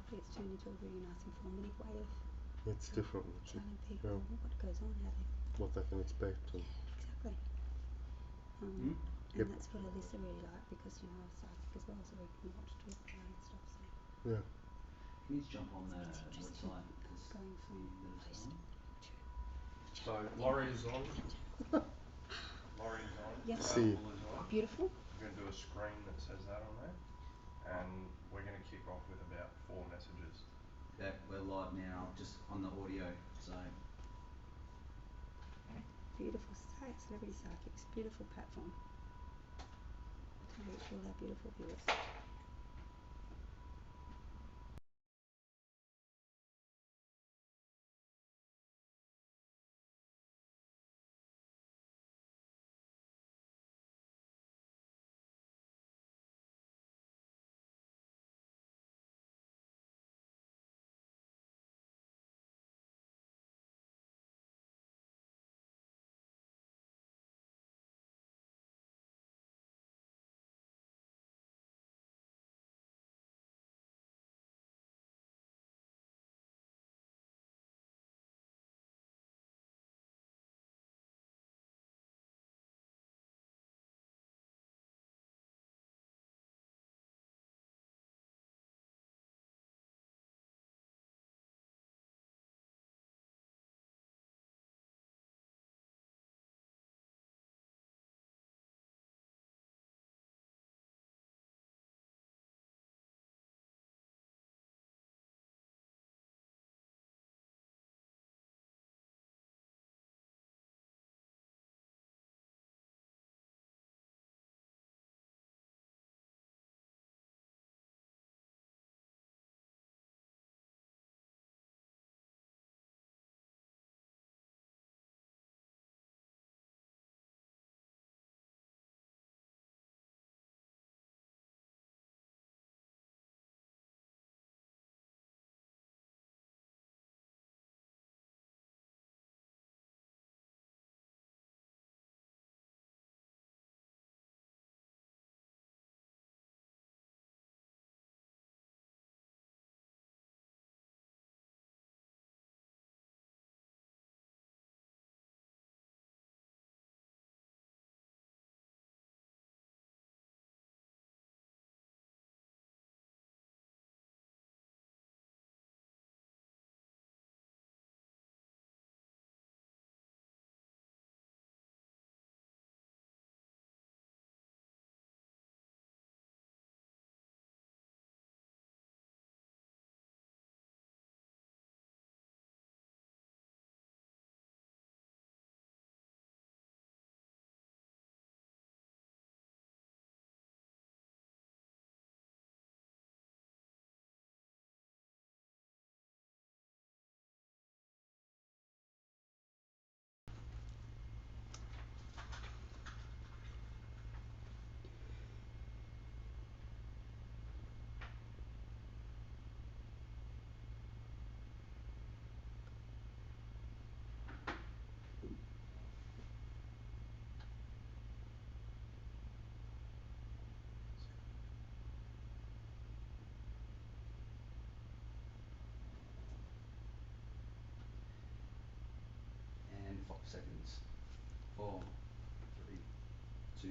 abruptly it's turned into a really nice informative way of It's different telling people what goes on, how they what they can expect. And exactly. And Yep. that's what Alyssa really liked because you know I'm psychic as well, so we can watch talk about and stuff. So Yeah. Can you just jump on the it's interesting website to going from see that it's post on? to So Laurie's on. Laurie's on. Yep. See. Available as well. Beautiful. We're going to do a screen that says that on there, and we're going to kick off with about 4 messages. Yeah, we're live now, just on the audio, so Beautiful celebrity psychics. Beautiful platform to reach all our beautiful viewers. and 5 seconds. 4, 3, 2,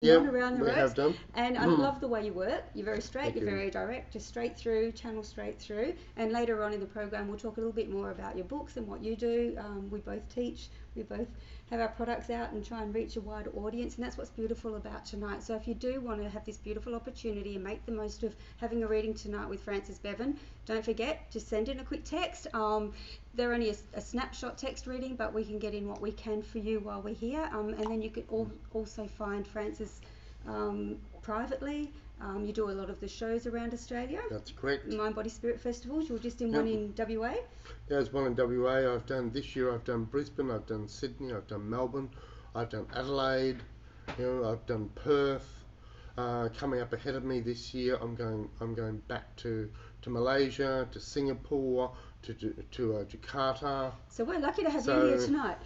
on around the we ropes. have done. And I love the way you work. You're very straight, Thank you're you. very direct, just straight through, channel straight through. And later on in the program, we'll talk a little bit more about your books and what you do. We both teach, we both have our products out and try and reach a wider audience, and that's what's beautiful about tonight. So if you do want to have this beautiful opportunity and make the most of having a reading tonight with Frances Bevan, don't forget to send in a quick text. They're only a snapshot text reading, but we can get in what we can for you while we're here, and then you can also find Frances privately. You do a lot of the shows around Australia. That's correct. Mind Body Spirit Festivals. You were just in one in WA. Yeah, there's one in WA. I've done this year. I've done Brisbane. I've done Sydney. I've done Melbourne. I've done Adelaide. I've done Perth. Coming up ahead of me this year, I'm going back to Malaysia, to Singapore, to Jakarta. So we're lucky to have you here tonight.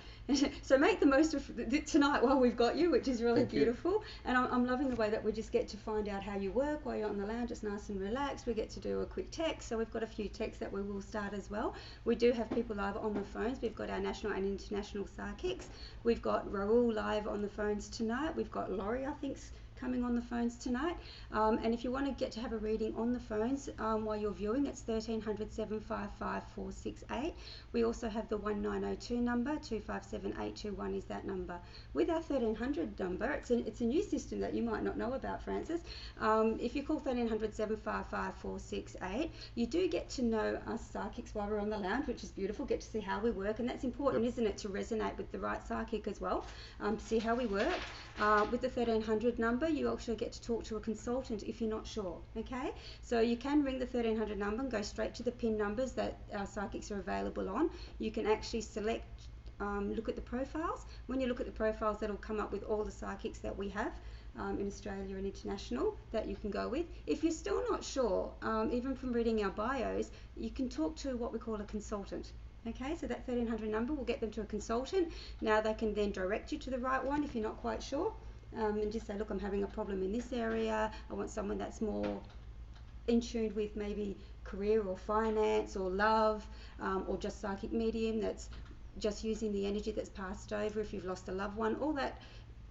So make the most of tonight while we've got you, which is really beautiful. And I'm loving the way that we just get to find out how you work while you're on the lounge. It's nice and relaxed. We get to do a quick text. So we've got a few texts that we will start as well. We do have people live on the phones. We've got our national and international psychics. We've got Raoul live on the phones tonight. We've got Laurie, I think, coming on the phones tonight. And if you want to get to have a reading on the phones while you're viewing, it's 1300 755 468. We also have the 1902 number, 257 821 is that number. With our 1300 number, it's a new system that you might not know about, Frances. If you call 1300 755 468, you do get to know us psychics while we're on the lounge, which is beautiful. Get to see how we work, and that's important, isn't it, to resonate with the right psychic as well. See how we work. With the 1300 number, you also get to talk to a consultant if you're not sure, okay? So you can ring the 1300 number and go straight to the PIN numbers that our psychics are available on. You can actually select, look at the profiles. When you look at the profiles, that'll come up with all the psychics that we have in Australia and international that you can go with. If you're still not sure, even from reading our bios, you can talk to what we call a consultant. Okay, so that 1300 number will get them to a consultant. Now they can then direct you to the right one if you're not quite sure, and just say, look, I'm having a problem in this area. I want someone that's more in tune with maybe career or finance or love, or just psychic medium that's just using the energy that's passed over if you've lost a loved one. All that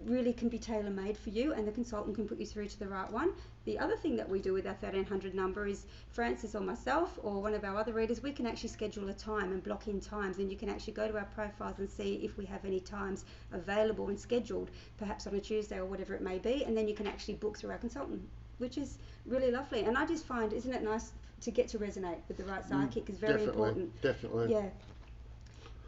really can be tailor-made for you, and the consultant can put you through to the right one. The other thing that we do with our 1300 number is Frances or myself or one of our other readers, we can actually schedule a time and block in times, and you can actually go to our profiles and see if we have any times available and scheduled, perhaps on a Tuesday or whatever it may be, and then you can actually book through our consultant, which is really lovely. And I just find, isn't it nice to get to resonate with the right psychic is very important. Definitely. Yeah.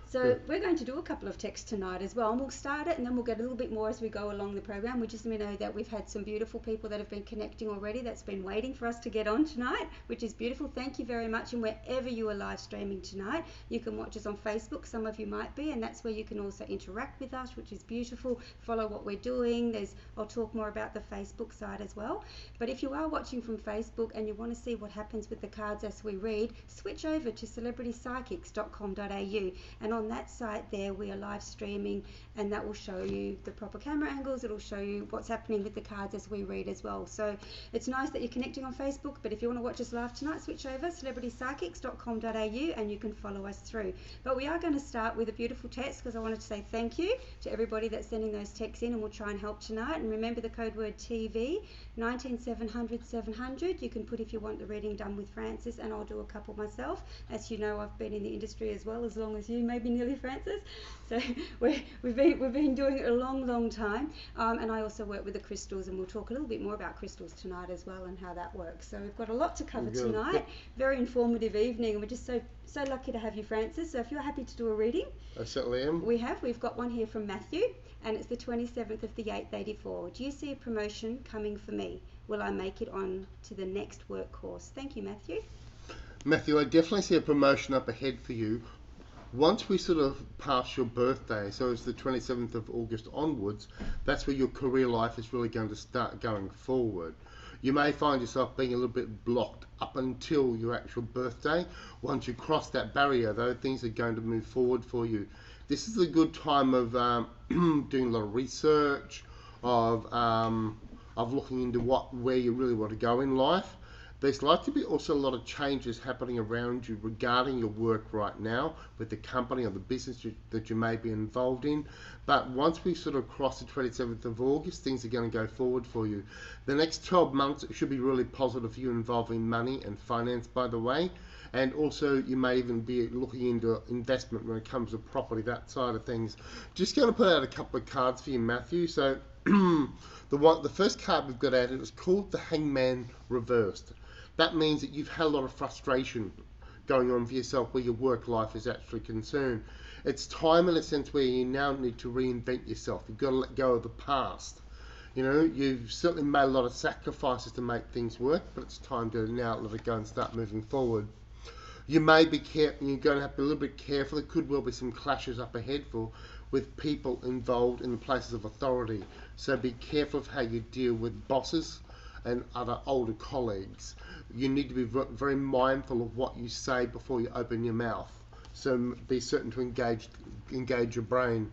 So we're going to do a couple of texts tonight as well, and we'll start it and then we'll get a little bit more as we go along the program. We just know that we've had some beautiful people that have been connecting already that's been waiting for us to get on tonight, which is beautiful. Thank you very much. And wherever you are live streaming tonight, you can watch us on Facebook. Some of you might be, and that's where you can also interact with us, which is beautiful. Follow what we're doing. I'll talk more about the Facebook side as well. But if you are watching from Facebook and you want to see what happens with the cards as we read, switch over to celebritypsychics.com.au, and on that site there we are live streaming, and that will show you the proper camera angles. It'll show you what's happening with the cards as we read as well. So it's nice that you're connecting on Facebook, but if you want to watch us live tonight, switch over celebritypsychics.com.au and you can follow us through. But we are going to start with a beautiful text because I wanted to say thank you to everybody that's sending those texts in, and we'll try and help tonight. And remember the code word TV 19700 700. You can put if you want the reading done with Frances, and I'll do a couple myself. As you know, I've been in the industry as well as long as you, maybe nearly, Frances. So we've been doing it a long time, and I also work with the crystals, and we'll talk a little bit more about crystals tonight as well and how that works. So we've got a lot to cover tonight. Very informative evening, and we're just so lucky to have you, Frances. So if you're happy to do a reading, I certainly am. We've got one here from Matthew, and it's the 27th of the 8th 84. Do you see a promotion coming for me? Will I make it on to the next work course? Thank you, Matthew. Matthew, I definitely see a promotion up ahead for you. Once we sort of pass your birthday, so it's the 27th of August onwards, that's where your career life is really going to start going forward. You may find yourself being a little bit blocked up until your actual birthday. Once you cross that barrier, though, things are going to move forward for you. This is a good time of doing a lot of research, of looking into where you really want to go in life. There's likely to be also a lot of changes happening around you regarding your work right now with the company or the business that you may be involved in. But once we sort of cross the 27th of August, things are going to go forward for you. The next 12 months should be really positive for you involving money and finance, by the way. And also you may even be looking into investment when it comes to property, that side of things. Just going to put out a couple of cards for you, Matthew. So the first card we've got out, it was called the Hangman Reversed. That means that you've had a lot of frustration going on for yourself where your work life is actually concerned. It's time in a sense where you now need to reinvent yourself. You've got to let go of the past. You know, you've certainly made a lot of sacrifices to make things work, but it's time to now let it go and start moving forward. You may be careful, you're going to have to be a little bit careful. There could well be some clashes up ahead with people involved in the places of authority. So be careful of how you deal with bosses and other older colleagues. You need to be very mindful of what you say before you open your mouth. So be certain to engage your brain.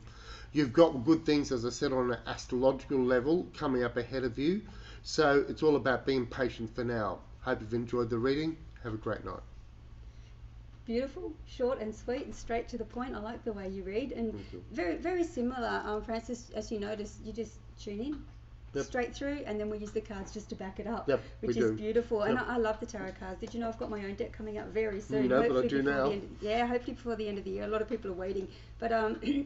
You've got good things, as I said, on an astrological level coming up ahead of you. So it's all about being patient for now. Hope you've enjoyed the reading. Have a great night. Beautiful, short and sweet and straight to the point. I like the way you read, and very, very similar. Francis, as you notice, you just tune in. Yep. Straight through, and then we use the cards just to back it up, yep, which is beautiful. And I love the tarot cards. Did you know I've got my own deck coming out very soon? No, but I do now. Hopefully before the end of the year. A lot of people are waiting. But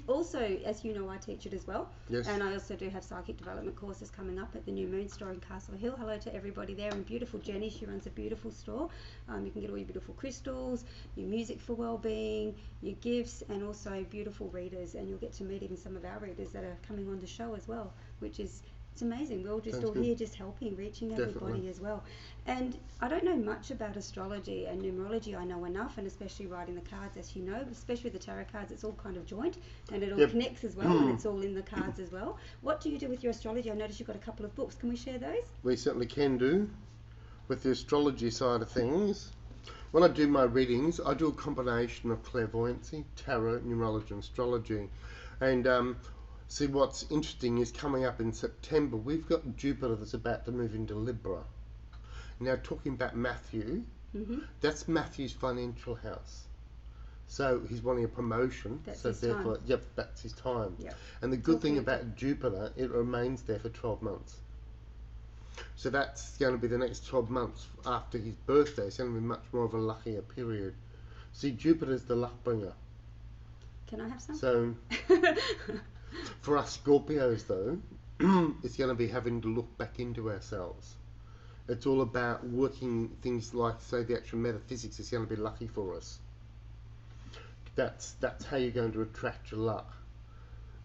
also, as you know, I teach it as well. Yes. And I also do have psychic development courses coming up at the New Moon store in Castle Hill. Hello to everybody there. And beautiful Jenny, she runs a beautiful store. You can get all your beautiful crystals, your music for well-being, your gifts, and also beautiful readers. And you'll get to meet even some of our readers that are coming on the show as well, which is... It's amazing. We're all just here just helping, reaching everybody as well. And I don't know much about astrology and numerology. I know enough, and especially writing the cards, as you know, especially the tarot cards, it's all kind of joint, and it all connects as well, and it's all in the cards as well. What do you do with your astrology? I noticed you've got a couple of books. Can we share those? We certainly can do. With the astrology side of things, when I do my readings, I do a combination of clairvoyancy, tarot, numerology, and astrology. And see, what's interesting is coming up in September, we've got Jupiter that's about to move into Libra. Now, talking about Matthew, that's Matthew's financial house. So he's wanting a promotion. That's so his therefore, time. yep, that's his time. Yep. And the good thing about Jupiter, it remains there for 12 months. So that's going to be the next 12 months after his birthday. It's going to be much more of a luckier period. See, Jupiter's the luck bringer. Can I have some? So... For us Scorpios, though, it's going to be having to look back into ourselves. It's all about working things like, say, the actual metaphysics is going to be lucky for us. That's how you're going to attract your luck.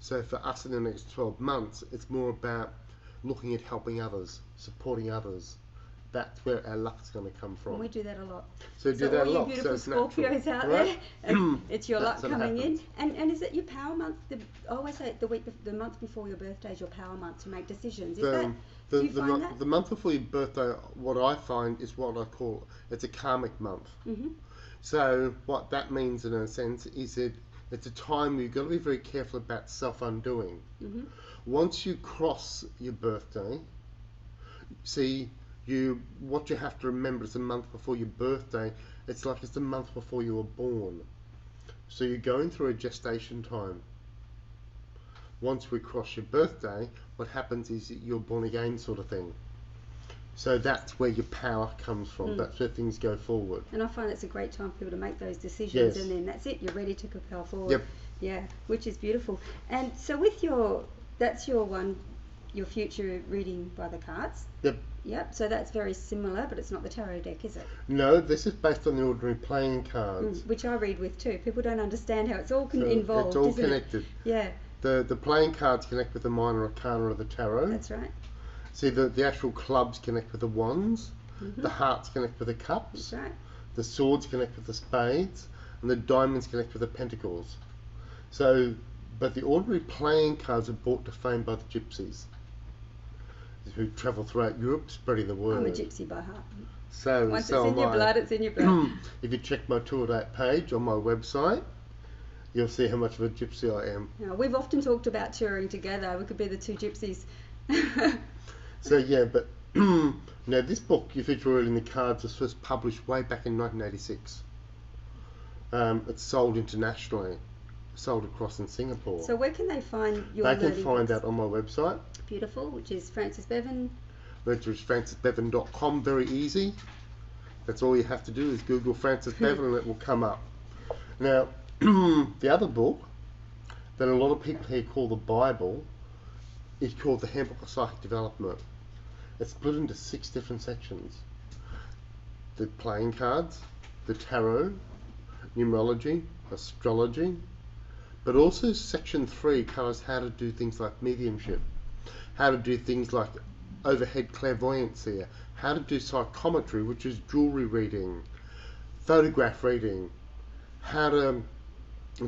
So for us in the next 12 months, it's more about looking at helping others, supporting others. That's where our luck's going to come from. And we do that a lot. So do that a lot. All you beautiful so Scorpios out right? there, it's your luck That's what coming happens. in. And is it your power month? I always say the month before your birthday is your power month to make decisions. Is that? Do you find that? The month before your birthday, what I find is what I call, it's a karmic month. So what that means in a sense is that it's a time where you've got to be very careful about self-undoing. Once you cross your birthday, see, what you have to remember is the month before your birthday, it's like it's the month before you were born. So you're going through a gestation time. Once we cross your birthday, what happens is that you're born again sort of thing. So that's where your power comes from. That's where things go forward. And I find it's a great time for people to make those decisions, Yes. and then that's it. You're ready to propel forward. Yep. Yeah, which is beautiful. And so with that's your future reading by the cards. Yep. Yep. So that's very similar, but it's not the tarot deck, is it? No, this is based on the ordinary playing cards. Which I read with too. People don't understand how it's all So involved. it's all isn't connected. It? Yeah. The playing cards connect with the minor arcana of the tarot. That's right. See, the actual clubs connect with the wands. The hearts connect with the cups. That's right. The swords connect with the spades, and the diamonds connect with the pentacles. So, but the ordinary playing cards are brought to fame by the gypsies, who travel throughout Europe spreading the word. I'm a gypsy by heart. So, Once so it's in am your I. blood, it's in your blood. If you check my tour date page on my website, you'll see how much of a gypsy I am. Now, we've often talked about touring together. We could be the two gypsies. So yeah, but Now, this book, if it's read in the cards, was first published way back in 1986. It's sold internationally, sold across in Singapore. So where can they find your They can learning find books? that on my website, Beautiful, which is Frances Bevan. which is francisbevan.com. Very easy. That's all you have to do is Google Frances Bevan and it will come up. Now, the other book that a lot of people here call the Bible is called The Handbook of Psychic Development. It's split into 6 different sections. The playing cards, the tarot, numerology, astrology, but also section 3 covers how to do things like mediumship, how to do things like overhead clairvoyancy, how to do psychometry, which is jewelry reading, photograph reading, how to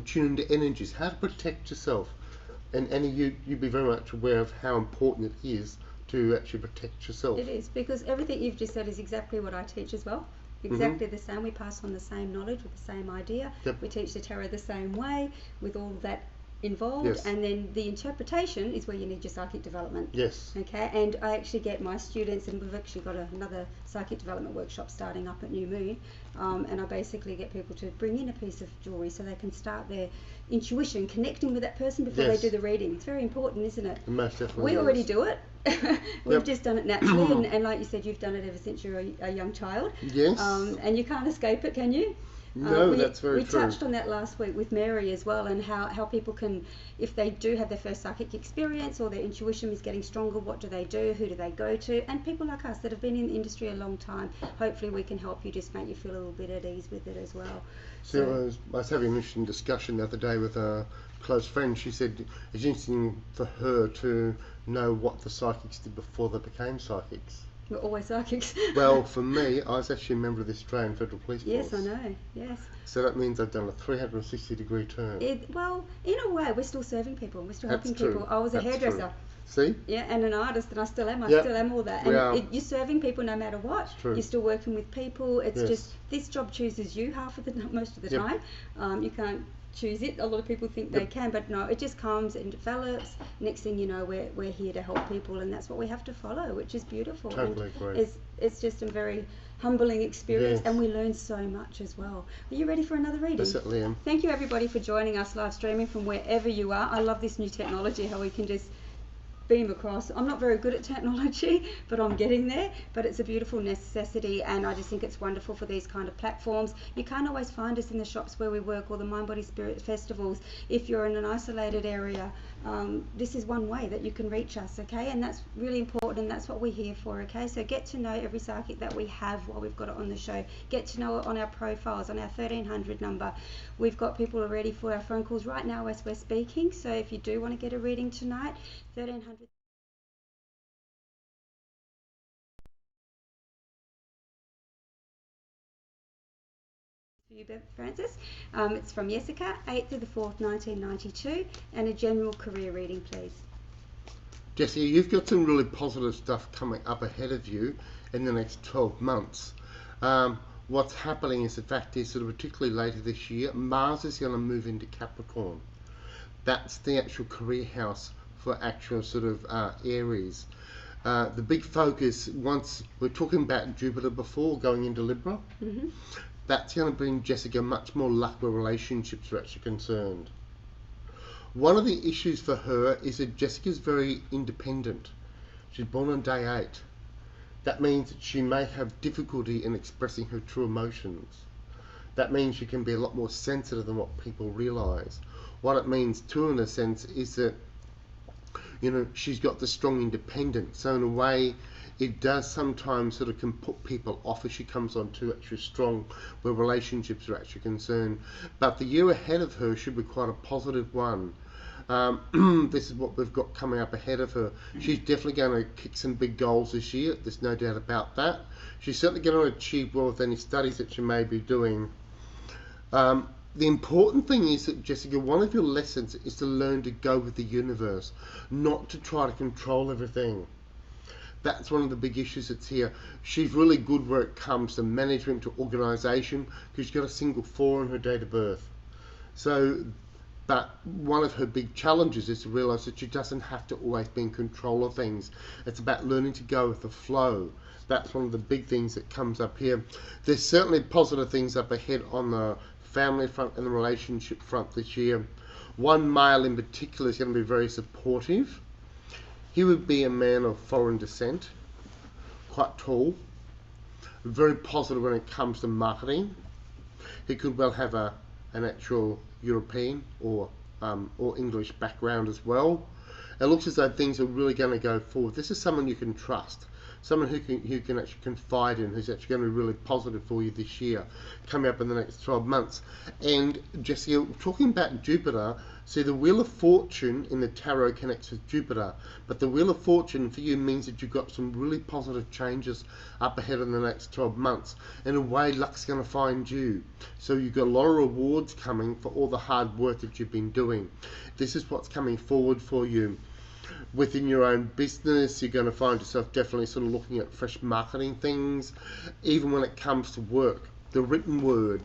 tune into energies, how to protect yourself. And Annie, you'd be very much aware of how important it is to actually protect yourself. It is, because everything you've just said is exactly what I teach as well. Exactly the same. We pass on the same knowledge with the same idea. Yep. We teach the tarot the same way with all that involved. Yes. And then the interpretation is where you need your psychic development. Yes. Okay, and I actually get my students, and we've actually got another psychic development workshop starting up at New Moon, and I basically get people to bring in a piece of jewellery so they can start their intuition, connecting with that person before Yes. they do the reading. It's very important, isn't it? It most definitely We is. already do it. We've Yep. just done it naturally, and like you said, you've done it ever since you're a young child. Yes. And you can't escape it, can you? No, that's very we true. touched on that last week with Mary as well, and how people can, if they do have their first psychic experience or their intuition is getting stronger, what do they do? Who do they go to? And people like us that have been in the industry a long time, hopefully we can help you, just make you feel a little bit at ease with it as well. So I was having an interesting discussion the other day with a close friend. She said it's interesting for her to know what the psychics did before they became psychics. We're always psychics. Well, for me, I was actually a member of the Australian Federal Police Force. Yes, I know. Yes. So that means I've done a 360-degree turn. Well, in a way, we're still serving people. We're still That's helping true. people. I was a That's hairdresser. true. See? Yeah, and an artist, and I still am. I Yep. still am all that. We are. And you're serving people no matter what. It's true. You're still working with people. It's Yes. just this job chooses you most of the Yep. time. You can't choose it. A lot of people think they Yep. can, but no, it just comes and develops. Next thing you know, we're here to help people, and that's what we have to follow, which is beautiful. Totally and agree. It's just a very humbling experience, Yes. and we learn so much as well. Are you ready for another reading? I certainly am. Thank you everybody for joining us live streaming from wherever you are. I love this new technology, how we can just beam across. I'm not very good at technology, but I'm getting there. But it's a beautiful necessity, and I just think it's wonderful for these kind of platforms. You can't always find us in the shops where we work or the Mind Body Spirit festivals. If you're in an isolated area, this is one way that you can reach us, okay? And that's really important, and that's what we're here for, okay? So get to know every psychic that we have while we've got it on the show. Get to know it on our profiles, on our 1300 number. We've got people ready for our phone calls right now as we're speaking. So if you do want to get a reading tonight, 1300. For you, Francis. It's from Jessica, 8th of the 4th, 1992, and a general career reading, please. Jesse, you've got some really positive stuff coming up ahead of you in the next 12 months. What's happening is, the fact is, sort of particularly later this year, Mars is going to move into Capricorn. That's the actual career house for actual sort of Aries. The big focus, once we're talking about Jupiter before going into Libra, that's going to bring Jessica much more luck where relationships are actually concerned. One of the issues for her is that Jessica's very independent. She's born on day 8. That means that she may have difficulty in expressing her true emotions. That means she can be a lot more sensitive than what people realise. What it means too, in a sense, is that, you know, she's got the strong independence. So in a way, it does sometimes sort of can put people off as she comes on too actually strong where relationships are actually concerned. But the year ahead of her should be quite a positive one. This is what we've got coming up ahead of her. She's definitely going to kick some big goals this year. There's no doubt about that. She's certainly going to achieve well with any studies that she may be doing. The important thing is that, Jessica, one of your lessons is to learn to go with the universe, not to try to control everything. That's one of the big issues that's here. She's really good where it comes to management, to organisation, because she's got a single 4 in her date of birth. So But one of her big challenges is to realise that she doesn't have to always be in control of things. It's about learning to go with the flow. That's one of the big things that comes up here. There's certainly positive things up ahead on the family front and the relationship front this year. One male in particular is going to be very supportive. He would be a man of foreign descent, quite tall, very positive when it comes to marketing. He could well have an actual European or English background as well. It looks as though things are really going to go forward. This is someone you can trust, someone who can actually confide in, who's actually going to be really positive for you this year, coming up in the next 12 months. And Jessica, talking about Jupiter, see the Wheel of Fortune in the tarot connects with Jupiter, but the Wheel of Fortune for you means that you've got some really positive changes up ahead in the next 12 months. In a way, luck's going to find you. So you've got a lot of rewards coming for all the hard work that you've been doing. This is what's coming forward for you. Within your own business, you're going to find yourself definitely sort of looking at fresh marketing things, even when it comes to work, the written word,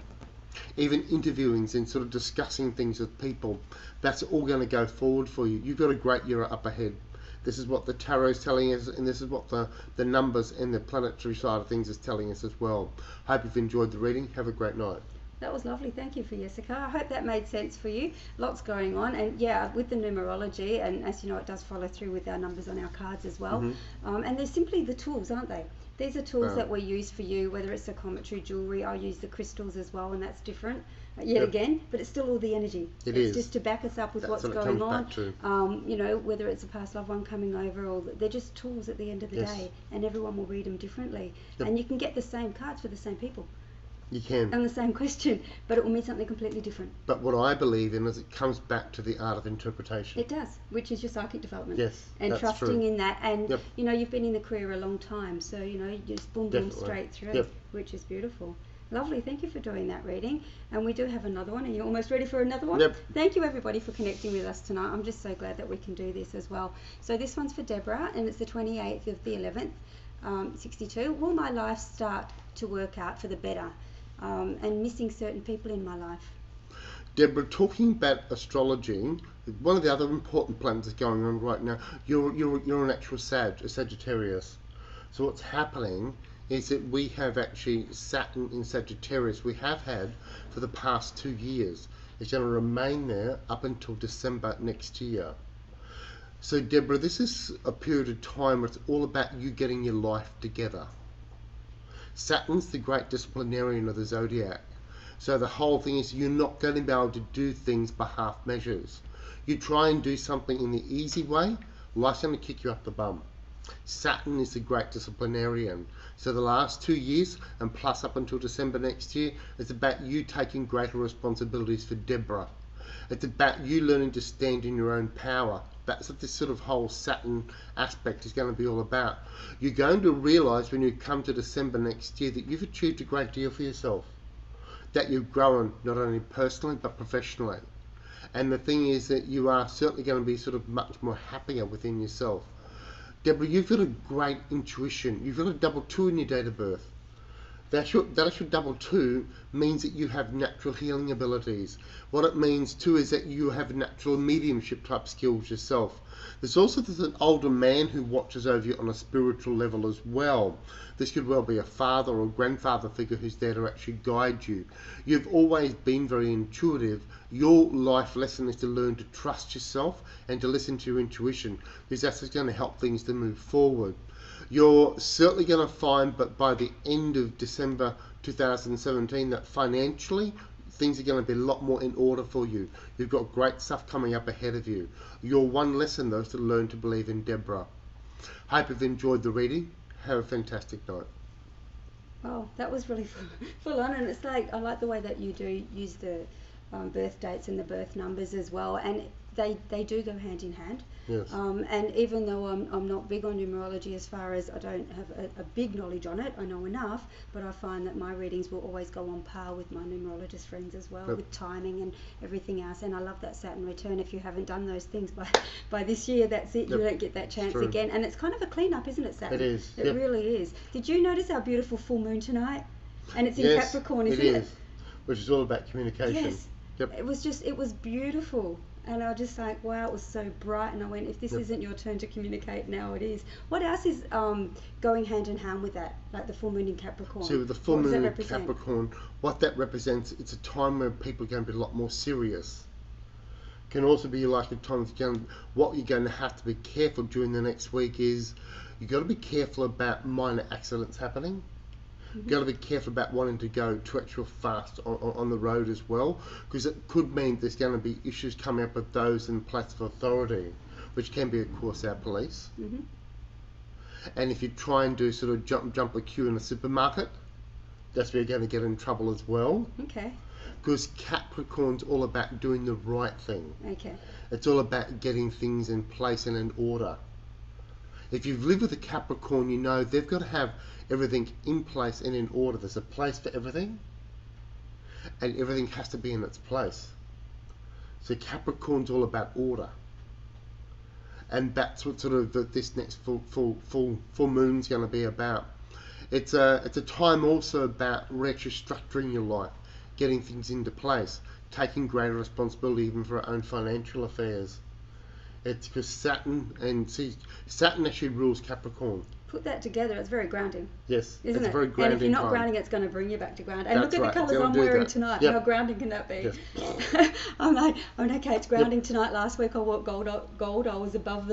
even interviewing and sort of discussing things with people. That's all going to go forward for you. You've got a great year up ahead. This is what the tarot is telling us, and this is what the numbers and the planetary side of things is telling us as well. Hope you've enjoyed the reading. Have a great night. That was lovely. Thank you for Jessica. I hope that made sense for you. Lots going on, and yeah, with the numerology, and as you know, it does follow through with our numbers on our cards as well. And they're simply the tools, aren't they? These are tools that we use for you, whether it's psychometry, jewellery. I use the crystals as well, and that's different yet again, but it's still all the energy. It's just to back us up with what's going on. You know, whether it's a past loved one coming over, or they're just tools at the end of the day, and everyone will read them differently. And you can get the same cards for the same people. You can. And the same question, but it will mean something completely different. But what I believe in is it comes back to the art of interpretation. It does, which is your psychic development. Yes, and that's trusting true. in that. And, you know, you've been in the career a long time, so, you know, you just boom, boom, straight through, which is beautiful. Lovely, thank you for doing that reading. And we do have another one. Are you almost ready for another one? Yep. Thank you everybody for connecting with us tonight. I'm just so glad that we can do this as well. So this one's for Deborah, and it's the 28th of the 11th, 62. Will my life start to work out for the better? And missing certain people in my life. Deborah, talking about astrology, one of the other important planets that's going on right now, you're an actual a Sagittarius. So what's happening is that we have actually Saturn in Sagittarius. We have had for the past 2 years. It's going to remain there up until December next year. So Deborah, this is a period of time where it's all about you getting your life together. Saturn's the great disciplinarian of the zodiac. So the whole thing is you're not going to be able to do things by half measures. You try and do something in the easy way, life's going to kick you up the bum. Saturn is the great disciplinarian. So the last 2 years, and plus up until December next year, it's about you taking greater responsibilities for Deborah. It's about you learning to stand in your own power. That's what this sort of whole Saturn aspect is going to be all about. You're going to realise when you come to December next year that you've achieved a great deal for yourself. That you've grown not only personally but professionally. And the thing is that you are certainly going to be sort of much more happier within yourself. Deborah, you've got a great intuition. You've got a double 2 in your date of birth. That actual double 2 means that you have natural healing abilities. What it means too is that you have natural mediumship type skills yourself. There's also an older man who watches over you on a spiritual level as well. This could well be a father or grandfather figure who's there to actually guide you. You've always been very intuitive. Your life lesson is to learn to trust yourself and to listen to your intuition, because that's going to help things to move forward. You're certainly going to find, but by the end of December 2017, that financially things are going to be a lot more in order for you. You've got great stuff coming up ahead of you. Your one lesson, though, is to learn to believe in Deborah. Hope you've enjoyed the reading. Have a fantastic night. Oh, that was really full on, and it's like, I like the way that you do use the birth dates and the birth numbers as well, and they do go hand in hand. Yes. And even though I'm not big on numerology, as far as I don't have a big knowledge on it, I know enough, but I find that my readings will always go on par with my numerologist friends as well, with timing and everything else. And I love that Saturn return. If you haven't done those things by this year, that's it. You don't get that chance again. And it's kind of a clean-up, isn't it, Saturn? It is. It really is. Did you notice our beautiful full moon tonight? And it's in Capricorn, isn't it? Which is all about communication. Yes. Yep. It was beautiful. And I was just like, wow, it was so bright. And I went, if this Yep. isn't your turn to communicate, now it is. What else is going hand in hand with that? Like the full moon in Capricorn. So with the full What does that moon in represent? Capricorn, what that represents, it's a time where people are going to be a lot more serious. Can also be like a time what you're going to have to be careful during the next week is you've got to be careful about minor accidents happening. You've got to be careful about wanting to go too extra fast on the road as well, because it could mean there's going to be issues coming up with those in place of authority, which can be, of course, our police. Mhm. And if you try and do sort of jump a queue in a supermarket, that's where you're going to get in trouble as well. Okay. Because Capricorn's all about doing the right thing. Okay. It's all about getting things in place and in order. If you've lived with a Capricorn, you know they've got to have everything in place and in order. There's a place for everything, and everything has to be in its place. So Capricorn's all about order, and that's what sort of this next full moon's going to be about. It's a time also about restructuring your life, getting things into place, taking greater responsibility even for our own financial affairs. It's because Saturn actually rules Capricorn. Put that together, it's very grounding, Yes, isn't it's it? a very grounding And if you're not time. grounding, it's going to bring you back to ground. And That's look at right, the colours it'll I'm do wearing that. tonight. Yep. How grounding can that be? Yes. I'm okay, it's grounding tonight. Last week I wore gold. I was above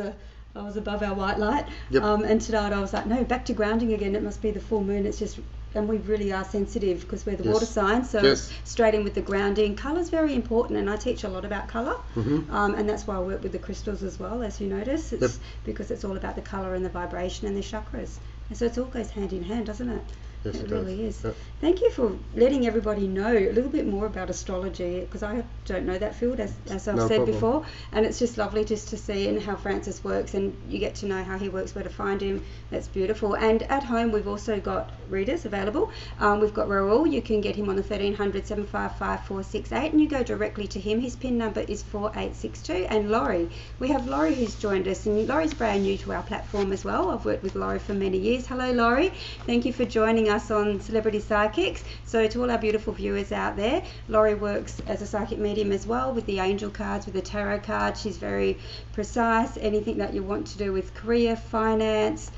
our white light. Yep. And tonight I was like, no, back to grounding again. It must be the full moon. It's just, and we really are sensitive because we're the Yes. water sign. So Yes. straight in with the grounding. Colour's very important, and I teach a lot about colour. Mhm. And that's why I work with the crystals as well, as you notice. It's Yep. because it's all about the colour and the vibration and the chakras. And so it all goes hand in hand, doesn't it? Yes, it it really does. is. Yep. Thank you for letting everybody know a little bit more about astrology, because I don't know that field, as I've No said problem. before, and it's just lovely just to see and how Francis works, and you get to know how he works, where to find him. That's beautiful. And at home we've also got readers available. We've got Raoul. You can get him on the 1300 755 468, and you go directly to him. His PIN number is 4862. And Laurie, we have Laurie who's joined us, and Laurie's brand new to our platform as well. I've worked with Laurie for many years. Hello Laurie, thank you for joining us on Celebrity Psychics. So to all our beautiful viewers out there, Laurie works as a psychic medium as well, with the angel cards, with the tarot cards. She's very precise. Anything that you want to do with career, finance.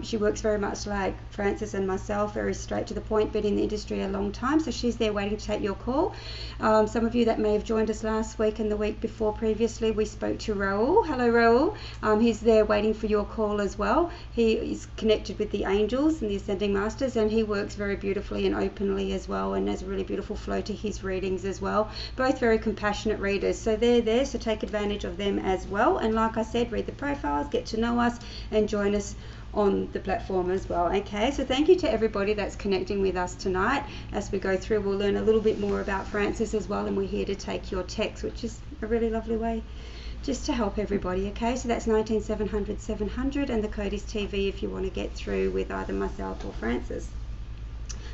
She works very much like Francis and myself, very straight to the point, been in the industry a long time, so she's there waiting to take your call. Some of you that may have joined us last week and the week before previously, we spoke to Raoul. Hello Raoul. He's there waiting for your call as well. He is connected with the angels and the ascending masters, and he works very beautifully and openly as well, and has a really beautiful flow to his readings as well. Both very compassionate readers, so they're there, so take advantage of them as well. And like I said, read the profiles, get to know us, and join us on the platform as well. Okay, so thank you to everybody that's connecting with us tonight. As we go through, we'll learn a little bit more about Francis as well, and we're here to take your text, which is a really lovely way just to help everybody. Okay, so that's 19700 700, and the code is TV if you want to get through with either myself or Francis.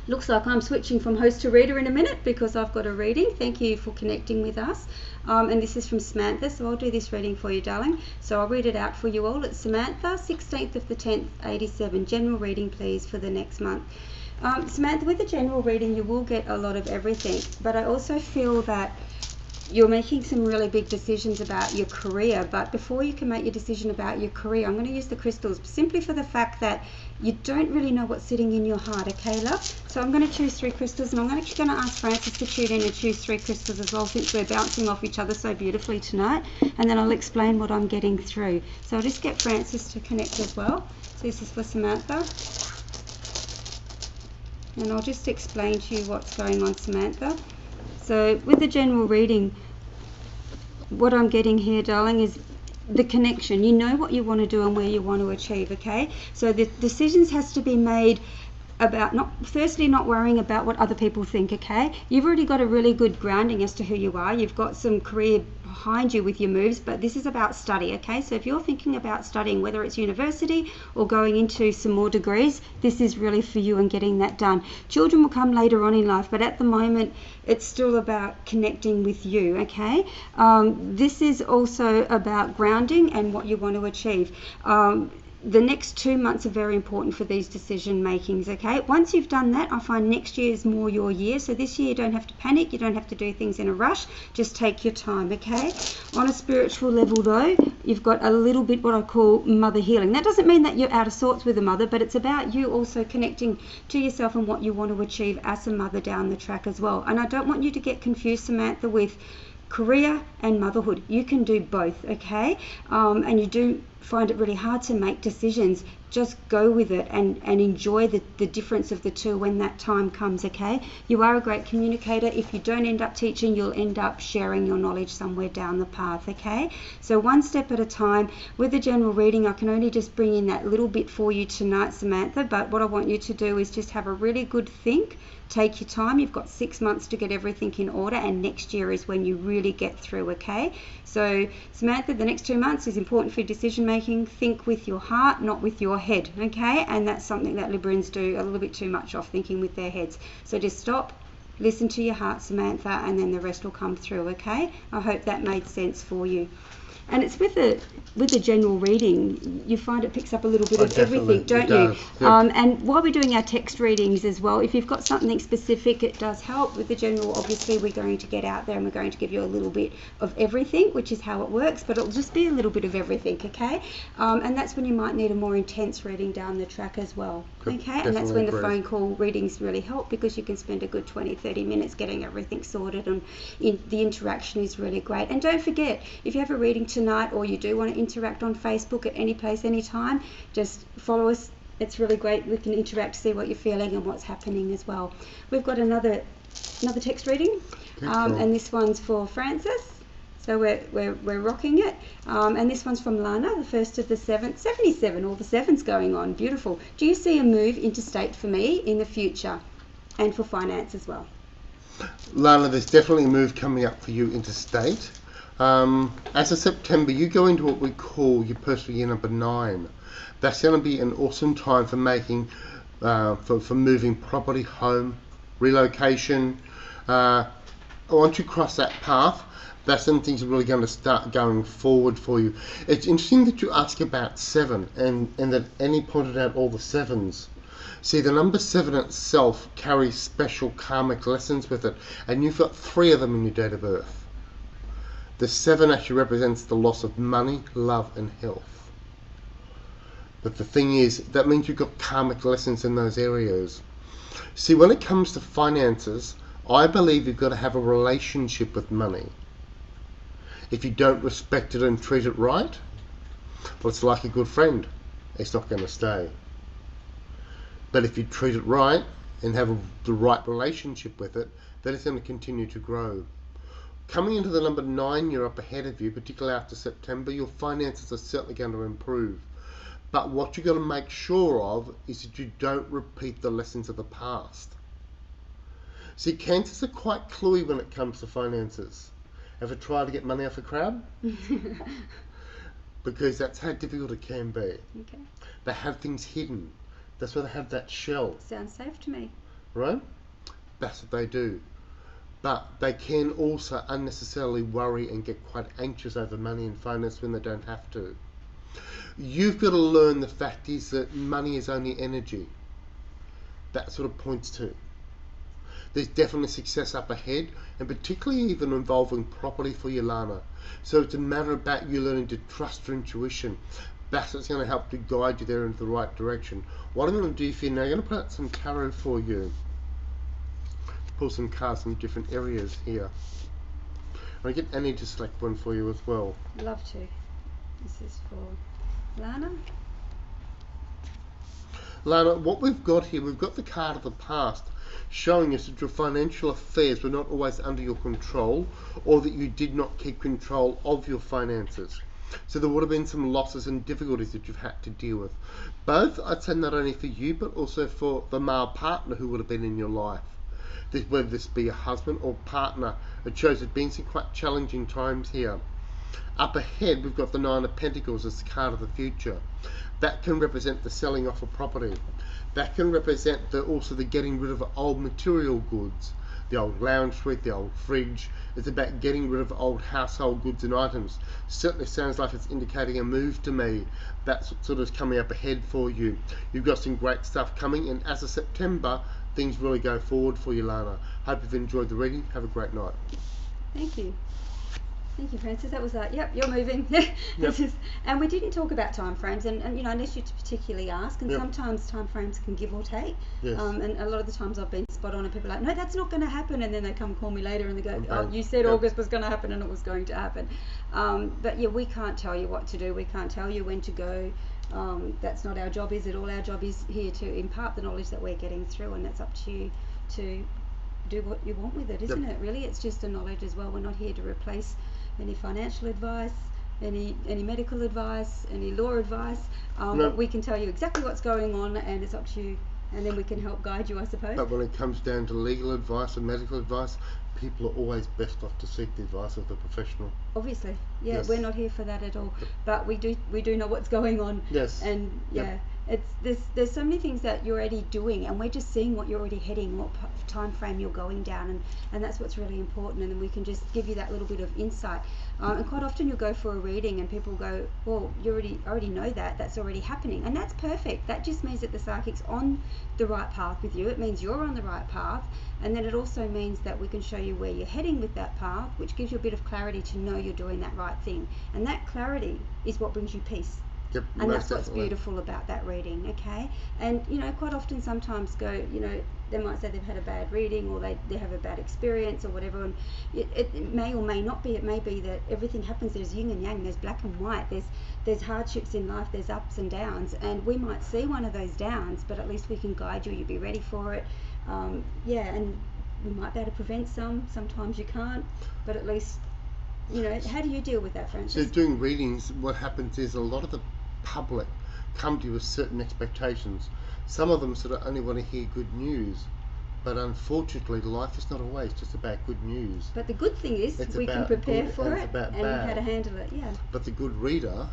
Looks like I'm switching from host to reader in a minute because I've got a reading. Thank you for connecting with us. And this is from Samantha, so I'll do this reading for you, darling. So I'll read it out for you all. It's Samantha, 16th of the 10th, 87. General reading, please, for the next month. Samantha, with the general reading, you will get a lot of everything, but I also feel that you're making some really big decisions about your career. But before you can make your decision about your career, I'm going to use the crystals simply for the fact that you don't really know what's sitting in your heart, okay, love? So I'm going to choose 3 crystals, and I'm actually going to ask Francis to tune in and choose 3 crystals as well, since we're bouncing off each other so beautifully tonight, and then I'll explain what I'm getting through. So I'll just get Francis to connect as well. So this is for Samantha, and I'll just explain to you what's going on, Samantha. So with the general reading, what I'm getting here, darling, is the connection. You know what you want to do and where you want to achieve, okay? So the decisions has to be made about not worrying about what other people think, okay? You've already got a really good grounding as to who you are. You've got some career behind you with your moves, but this is about study, okay? So if you're thinking about studying, whether it's university or going into some more degrees, this is really for you and getting that done. Children will come later on in life, but at the moment it's still about connecting with you, okay? This is also about grounding and what you want to achieve. the next 2 months are very important for these decision makings, okay? Once you've done that, I find next year is more your year. So this year you don't have to panic, you don't have to do things in a rush, just take your time, okay? On a spiritual level though, you've got a little bit what I call mother healing. That doesn't mean that you're out of sorts with a mother, but it's about you also connecting to yourself and what you want to achieve as a mother down the track as well. And I don't want you to get confused, Samantha, with career and motherhood. You can do both, okay? And you do find it really hard to make decisions. Just go with it and enjoy the difference of the two when that time comes, okay? You are a great communicator. If you don't end up teaching, you'll end up sharing your knowledge somewhere down the path, okay? So one step at a time. With the general reading, I can only just bring in that little bit for you tonight, Samantha, but what I want you to do is just have a really good think. Take your time. You've got 6 months to get everything in order, and next year is when you really get through, okay? So Samantha, the next 2 months is important for decision making. Think with your heart, not with your head, okay? And that's something that Librans do a little bit too much of, thinking with their heads. So just stop, listen to your heart, Samantha, and then the rest will come through, okay? I hope that made sense for you. And it's with the general reading, you find it picks up a little bit of everything, don't you? Yep. And while we're doing our text readings as well, if you've got something specific, it does help. With the general, obviously, we're going to get out there and we're going to give you a little bit of everything, which is how it works, but it'll just be a little bit of everything, okay? And that's when you might need a more intense reading down the track as well, okay? And that's when the phone call readings really help, because you can spend a good 20-30 minutes getting everything sorted, and the interaction is really great. And don't forget, if you have a reading tonight, or you do want to interact on Facebook at any place, any time, just follow us. It's really great. We can interact, see what you're feeling and what's happening as well. We've got another text reading, and this one's for Francis. So we're rocking it. And this one's from Lana, the 1st of the 7th, 77. All the 7s going on. Beautiful. Do you see a move interstate for me in the future, and for finance as well? Lana, there's definitely a move coming up for you interstate. As of September, you go into what we call your personal year number 9. That's going to be an awesome time for making, for moving property, home, relocation. Once you cross that path, that's when things are really going to start going forward for you. It's interesting that you ask about 7, and that Annie pointed out all the 7s. See, the number 7 itself carries special karmic lessons with it, and you've got 3 of them in your date of birth. The 7 actually represents the loss of money, love and health. But the thing is, that means you've got karmic lessons in those areas. See, when it comes to finances, I believe you've got to have a relationship with money. If you don't respect it and treat it right, well, it's like a good friend. It's not going to stay. But if you treat it right and have the right relationship with it, then it's going to continue to grow. Coming into the number 9 year up ahead of you, particularly after September, your finances are certainly going to improve. But what you've got to make sure of is that you don't repeat the lessons of the past. See, Cancers are quite cluey when it comes to finances. Ever tried to get money off a crab? Because that's how difficult it can be. Okay. They have things hidden. That's why they have that shell. Sounds safe to me. Right? That's what they do. But they can also unnecessarily worry and get quite anxious over money and finance when they don't have to. You've got to learn the fact is that money is only energy. That's what it points to. There's definitely success up ahead, and particularly even involving property for you, Lana. So it's a matter about you learning to trust your intuition. That's what's going to help to guide you there into the right direction. What I'm going to do for you now, I'm going to put out some tarot for you. Pull some cards from different areas here. I'll get Annie to select one for you as well. Love to. This is for Lana. Lana, what we've got here, we've got the card of the past showing us that your financial affairs were not always under your control, or that you did not keep control of your finances. So there would have been some losses and difficulties that you've had to deal with. Both, I'd say, not only for you, but also for the male partner who would have been in your life. Whether this be a husband or partner, it shows there's been some quite challenging times here. Up ahead, we've got the 9 of Pentacles as the card of the future. That can represent the selling off of property. That can represent also the getting rid of old material goods. the old lounge suite, the old fridge. It's about getting rid of old household goods and items. Certainly sounds like it's indicating a move to me. That's what sort of coming up ahead for you. You've got some great stuff coming, and as of September, things really go forward for you, Lana. Hope you've enjoyed the reading. Have a great night. Thank you. Thank you, Francis. That was like, yep, you're moving. This is, and we didn't talk about time frames, and you know, unless you particularly ask, and Yep. sometimes time frames can give or take. Yes. And a lot of the times I've been spot on, and people are like, no, that's not going to happen, and then they come call me later and they go, And oh, bang. you said Yep. August was going to happen, and it was going to happen. But yeah, we can't tell you what to do. We can't tell you when to go. That's not our job, is it? All our job is here to impart the knowledge that we're getting through, and that's up to you to do what you want with it, isn't Yep. it? Really, it's just a knowledge as well. We're not here to replace any financial advice, any medical advice, any law advice. No. But we can tell you exactly what's going on, and it's up to you. And then we can help guide you, I suppose. But when it comes down to legal advice and medical advice, people are always best off to seek the advice of the professional. Obviously, yeah, Yes. we're not here for that at all. But we do know what's going on. Yes. And yeah, there's so many things that you're already doing, and we're just seeing what you're already heading, what time frame you're going down, and that's what's really important. And then we can just give you that little bit of insight. And quite often you'll go for a reading, and people go, well, I already know that's already happening, and that's perfect. That just means that the psychic's on the right path with you. It means you're on the right path, and then it also means that we can show you where you're heading with that path, which gives you a bit of clarity to know you're doing that right thing. And that clarity is what brings you peace. Yep, And most that's what's definitely. beautiful about that reading, okay? And, you know, quite often sometimes they might say they've had a bad reading, or they have a bad experience or whatever, and it may or may not be. It may be that everything happens, there's yin and yang, there's black and white, there's hardships in life, there's ups and downs, and we might see one of those downs, but at least we can guide you, you'll be ready for it. And we might be able to prevent sometimes you can't, but at least, you know, how do you deal with that, So Francis? doing readings, what happens is a lot of the public come to you with certain expectations. Some of them sort of only want to hear good news, but unfortunately life is not always just about good news. But the good thing is It's we can about prepare good for and it it's about and how bad. to handle it, yeah. But the good reader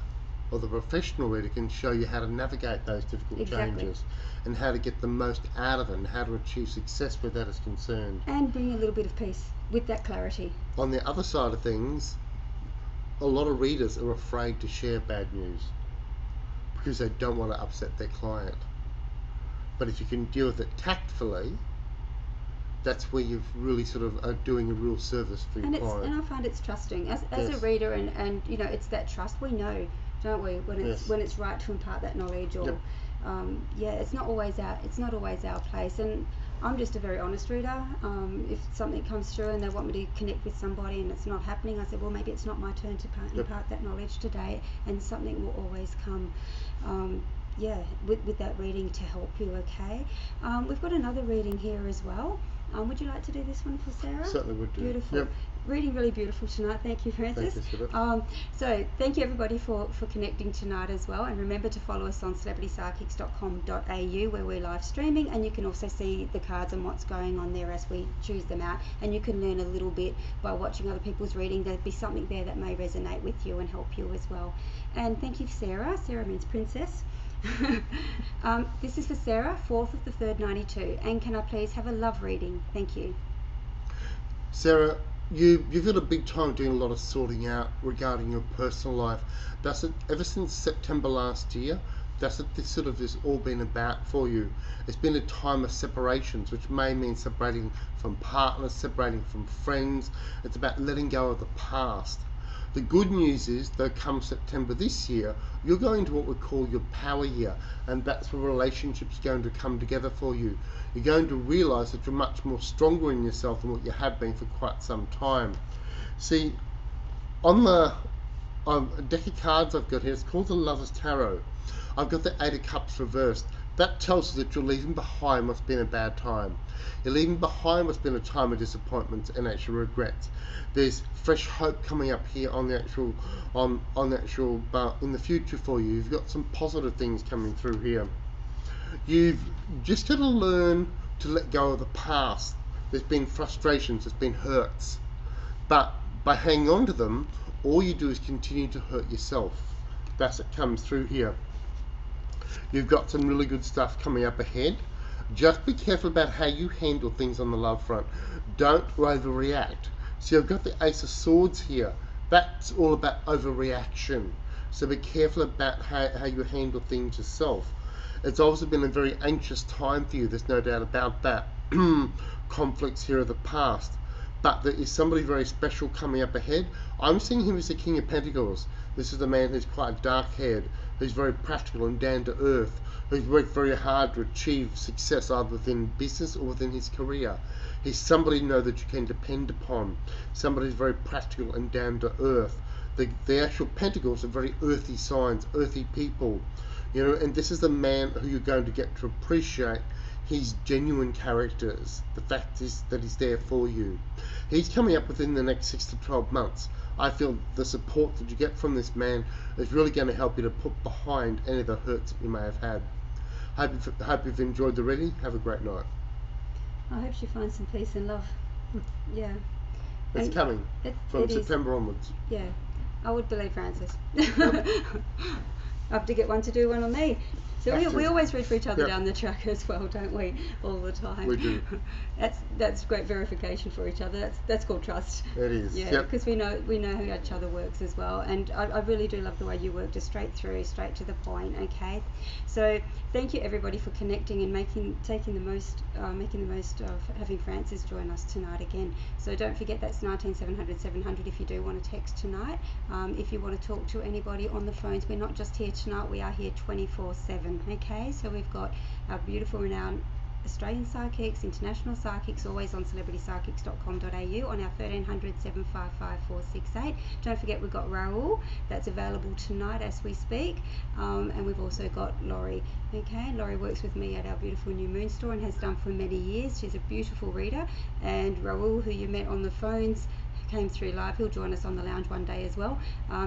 or the professional reader can show you how to navigate those difficult Exactly. changes and how to get the most out of it and how to achieve success where that is concerned. And bring a little bit of peace with that clarity. On the other side of things, a lot of readers are afraid to share bad news because they don't want to upset their client. But if you can deal with it tactfully, that's where you've really sort of are doing a real service for your client. And I find it's trusting as Yes. a reader, and you know, it's that trust. We know, don't we, when it's Yes. when it's right to impart that knowledge, or Yep. it's not always our place. And I'm just a very honest reader. If something comes through and they want me to connect with somebody and it's not happening, I say, well, maybe it's not my turn to impart that knowledge today, and something will always come. With that reading to help you, okay? We've got another reading here as well. Would you like to do this one for Sarah? Certainly would do. Beautiful. Yep. Reading really beautiful tonight. Thank you, Francis. Thank you, Sybil. So thank you everybody for connecting tonight as well, and remember to follow us on celebritypsychics.com.au where we're live streaming, and you can also see the cards and what's going on there as we choose them out, and you can learn a little bit by watching other people's reading. There'll be something there that may resonate with you and help you as well. And thank you, Sarah. Sarah means princess. This is for Sarah, 4th of the 3rd, 92. And can I please have a love reading? Thank you. Sarah, you've got a big time doing a lot of sorting out regarding your personal life. That's it. Ever since September last year, that's what this sort of has all been about for you. It's been a time of separations, which may mean separating from partners, separating from friends. It's about letting go of the past. The good news is that come September this year, you're going to what we call your power year, and that's where relationships are going to come together for you. You're going to realise that you're much more stronger in yourself than what you have been for quite some time. See, on the deck of cards I've got here, it's called the Lover's Tarot. I've got the 8 of Cups reversed. That tells us that you're leaving behind what's been a bad time. You're leaving behind what's been a time of disappointments and actual regrets. There's fresh hope coming up here on the actual in the future for you. You've got some positive things coming through here. You've just got to learn to let go of the past. There's been frustrations, there's been hurts, but by hanging on to them, all you do is continue to hurt yourself. That's what comes through here. You've got some really good stuff coming up ahead. Just be careful about how you handle things on the love front. Don't overreact. See, I've got the Ace of Swords here. That's all about overreaction. So be careful about how you handle things yourself. It's also been a very anxious time for you, there's no doubt about that. Conflicts here of the past. But there is somebody very special coming up ahead. I'm seeing him as the King of Pentacles. This is a man who's quite dark-haired, who's very practical and down to earth, who's worked very hard to achieve success either within business or within his career. He's somebody you know that you can depend upon. Somebody who's very practical and down to earth. The actual pentacles are very earthy signs, earthy people. You know, and this is the man who you're going to get to appreciate his genuine characters. The fact is that he's there for you. He's coming up within the next 6 to 12 months. I feel the support that you get from this man is really going to help you to put behind any of the hurts that you may have had. Hope you've enjoyed the reading. Have a great night. I hope she finds some peace and love. Yeah. It's And coming from it is. September onwards. Yeah, I would believe Francis. I have to get one to do one on me. So we always read for each other Yep. down the track as well, don't we? All the time. We do. That's great verification for each other. That's called trust. It is. Yeah, Yep. because we know how each other works as well, and I really do love the way you work, just straight through, straight to the point. Okay, so thank you everybody for connecting and making the most of having Francis join us tonight again. So don't forget, that's 19700 700 if you do want to text tonight. If you want to talk to anybody on the phones, we're not just here tonight, we are here 24/7. Okay, so we've got our beautiful renowned Australian psychics, international psychics, always on celebritypsychics.com.au on our 1300 755 468. Don't forget, we've got Raoul, that's available tonight as we speak, and we've also got Laurie. Okay, Laurie works with me at our beautiful New Moon store and has done for many years. She's a beautiful reader. And Raoul, who you met on the phones, came through live. He'll join us on the lounge one day as well.